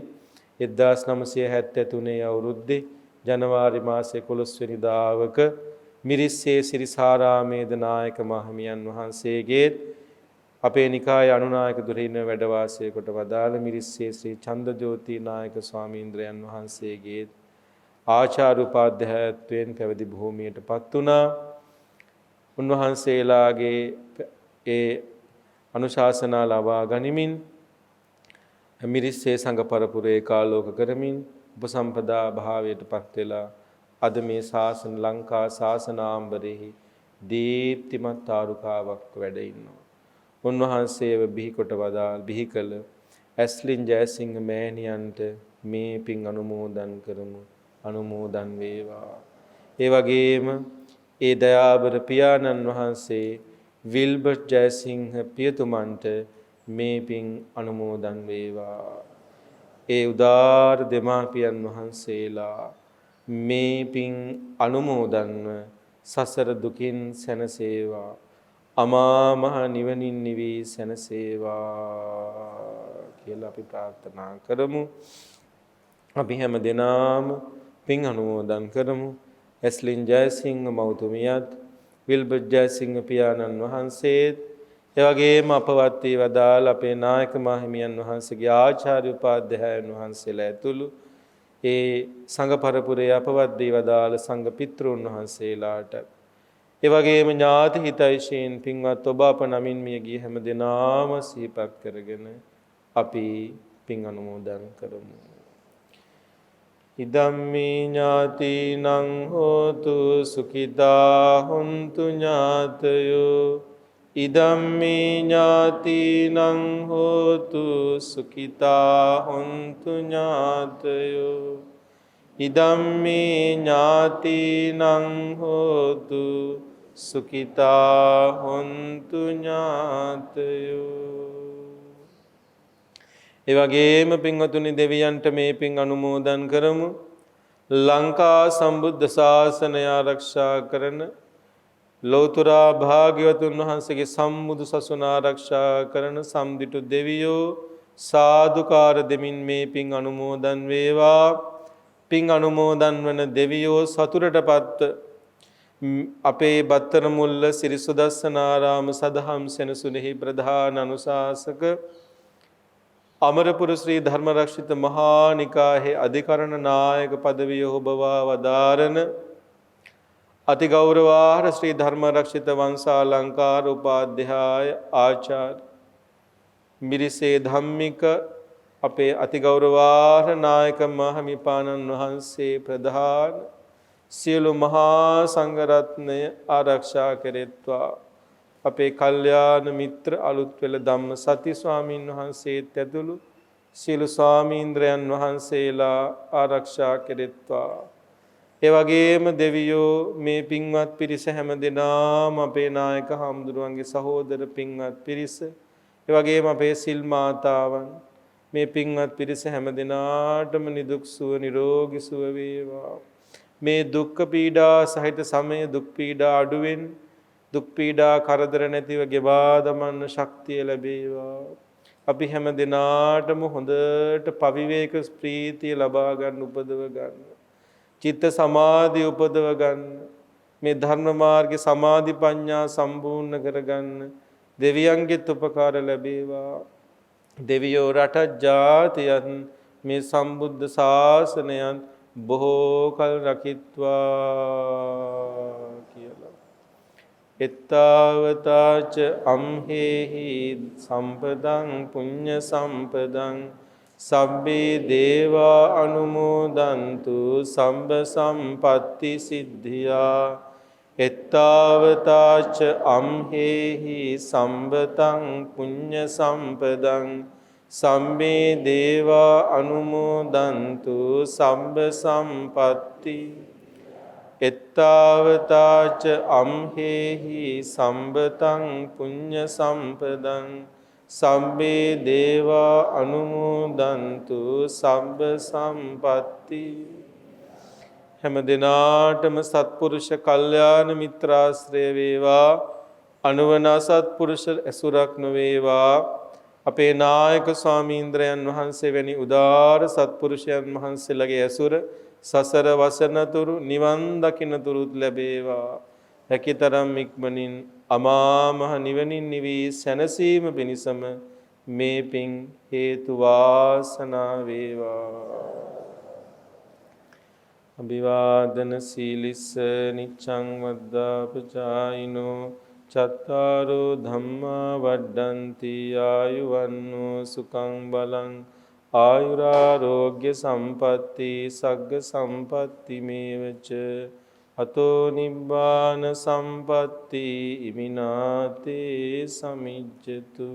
B: 1973 අවුරුද්දේ ජනවාරි මාසේ 11 වෙනිදාවක මිරිස්සේ සිරිසාරාමේද නායක මහමියන් වහන්සේගේ අපේ නිකායේ අනුනායක දුරින් වැඩ වාසය කොට වදාළ මිරිස්සේ ශ්‍රී චන්දජෝති නායක ස්වාමීන්ද්‍රයන් වහන්සේගේ ආචාර්ය උපාධ්‍යායත්වයෙන් පැවිදි භූමියටපත් වුණා. උන්වහන්සේලාගේ ඒ අනුශාසනා ලබා ගනිමින් මිරිස්සේ සංඝ පරපුරේ කාලෝක කරමින් උපසම්පදා භාවයටපත් වෙලා අද මේ ශාසන ලංකා ශාසනාම්බරෙහි දීප්තිමත් තාරුකාවක් වැඩ ඉන්නවා. උන්වහන්සේව බිහි කොට වදාළ බිහි කළ ඇස්ලින් ජයසිංහ මෑණියන්ට මේ පින් අනුමෝදන් කරමු. අනුමෝදන් වේවා. ඒ වගේම ඒ දයාබර පියාණන් වහන්සේ විල්බර්ට් ජයසිංහ පියතුමන්ට මේ පින් අනුමෝදන් වේවා. ඒ උදාර දෙමාපියන් වහන්සේලා මේ පින් අනුමෝදන්ව සසර දුකින් සැනසේවා. අමා මහ නිවනින් නිවි සැනසේවා කියලා අපි ප්‍රාර්ථනා කරමු. අපි හැම දිනම පින් අනුමෝදන් කරමු. ඇස්ලින් ජයසිංහ මෞතුමියත් විල්බර්ට් ජයසිංහ පියාණන් වහන්සේත් එවැගේම අපවත් වී වදාළ අපේ නායක මහිමියන් වහන්සේගේ ආචාර්ය උපාධ්‍යායන් වහන්සේලා ඇතුළු ඒ සංඝ පරපුරේ අපවත් වී වදාළ සංඝ පිතෘන් වහන්සේලාට එවැගේම ඥාති හිතයිශීන් පින්වත් ඔබ අප නමින් මිය ගිය හැම දිනාම සිහිපත් කරගෙන අපි පින් අනුමෝදන් කරමු. ඉදම්මේ ඥාතිනං හෝතු සුඛිතා හොන්තු ඥාතයෝ ඉදම්මේ ඥාතිනං හෝතු සුඛිතා හොන්තු ඥාතයෝ ඉදම්මේ ඥාතිනං හෝතු සුඛිතා හොන්තු ඥාතයෝ. ඒ වගේම පින්වතුනි දෙවියන්ට මේ පින් අනුමෝදන් කරමු. ලංකා සම්බුද්ධ ශාසනය ආරක්ෂා කරන ලෞතර භාග්‍යවතුන් වහන්සේගේ සම්මුදු සසුන ආරක්ෂා කරන සම්දිටු දෙවියෝ සාදුකාර දෙමින් මේ පින් අනුමෝදන් වේවා. පින් අනුමෝදන් වන දෙවියෝ සතුටටපත් අපේ බත්තර මුල්ල සිරි සුදස්සනාරාම සදහම් සෙනසුනෙහි ප්‍රධාන අනුශාසක අමරපුර ශ්‍රී ධර්මරක්ෂිත මහා නිකායේ අධිකරණ නායක පදවිය ඔබවා වදාරන අතිගෞරවාර්හ ශ්‍රී ධර්මරක්ෂිත වංශාලංකාර උපාධ්‍යාය ආචාර්ය මිරිසේ ධම්මික අපේ අතිගෞරවාර්හ නායක මහමිපාණන් වහන්සේ ප්‍රධාන සියලු මහා සංඝරත්නය ආරක්ෂා කෙරෙත්වා. අපේ කල්යාණ මිත්‍ර අලුත් වෙල ධම්ම සති ස්වාමීන් වහන්සේත් ඇතුළු සියලු ස්වාමීන්ද්‍රයන් වහන්සේලා ආරක්ෂා කෙරෙත්වා. ඒ වගේම දෙවියෝ මේ පින්වත් පිරිස හැම දෙනාම අපේ නායක හාමුදුරුවන්ගේ සහෝදර පින්වත් පිරිස, ඒ වගේම අපේ සිල් මාතාවන්, මේ පින්වත් පිරිස හැම දෙනාටම නිදුක් සුව නිරෝගී සුව වේවා. මේ දුක්ඛ පීඩා සහිත සමය දුක් පීඩා අඩුවෙන් දුක් පීඩා කරදර නැතිව ගෙවා දමන්න ශක්තිය ලැබේවා. අපි හැම දිනාටම හොඳට පවිවේක ප්‍රීතිය ලබා ගන්න උපදව ගන්න. චිත්ත සමාධිය උපදව ගන්න. මේ ධර්ම මාර්ගයේ සමාධි ප්‍රඥා සම්පූර්ණ කරගන්න දෙවියන්ගෙත් උපකාර ලැබේවා. දෙවියෝ රට ජාතියන් මේ සම්බුද්ධ ශාසනයන් බොහෝ කල් රකිත්වා කියලා. එත්තාවතාච අම්හෙහි සම්පදං පුඤ්ඤ සම්පදං සබ්බේ දේවා අනුමෝදන්තු සම්බ සම්පatti සිද්ධියා. එත්තාවතාච අම්හෙහි සම්බතං පුඤ්ඤ සම්පදං සම්මේ දේවා අනුමෝදන්තු සම්බ සම්පatti. එත්තාවතාච අම්හෙහි සම්බතං පුඤ්ඤ සම්පදං සම්මේ දේවා අනුමෝදන්තු සම්බ සම්පatti. හැම දිනාටම සත්පුරුෂ කල්යාණ මිත්‍රාශ්‍රය වේවා. අනුවන සත්පුරුෂ ඇසුරක් නොවේවා. අපේ නායක ස්වාමීන්ද්‍රයන් වහන්සේ වැනි උදාර සත්පුරුෂයන් වහන්සේලාගේ ඇසුර සසර වසනතුරු නිවන් දකින්නතුරුත් ලැබේවා. හැකිතරම් ඉක්මනින් අමා මහ නිවනින් නිවී සැනසීම පිණිසම මේ පින් හේතු වාසනා වේවා. අභිවාදන සීලිස්ස නිච්ඡං වද්දාපචායිනෝ චත්තාරෝ ධම්මා වඩ්ඩන්ති ආයුවන්නෝ සුඛං බලං ආයුරාරෝග්‍ය සම්පatti සග්ග සම්පatti මේවච අතෝ නිබ්බාන සම්පatti ඉමිනාතේ සමිජ්ජතු.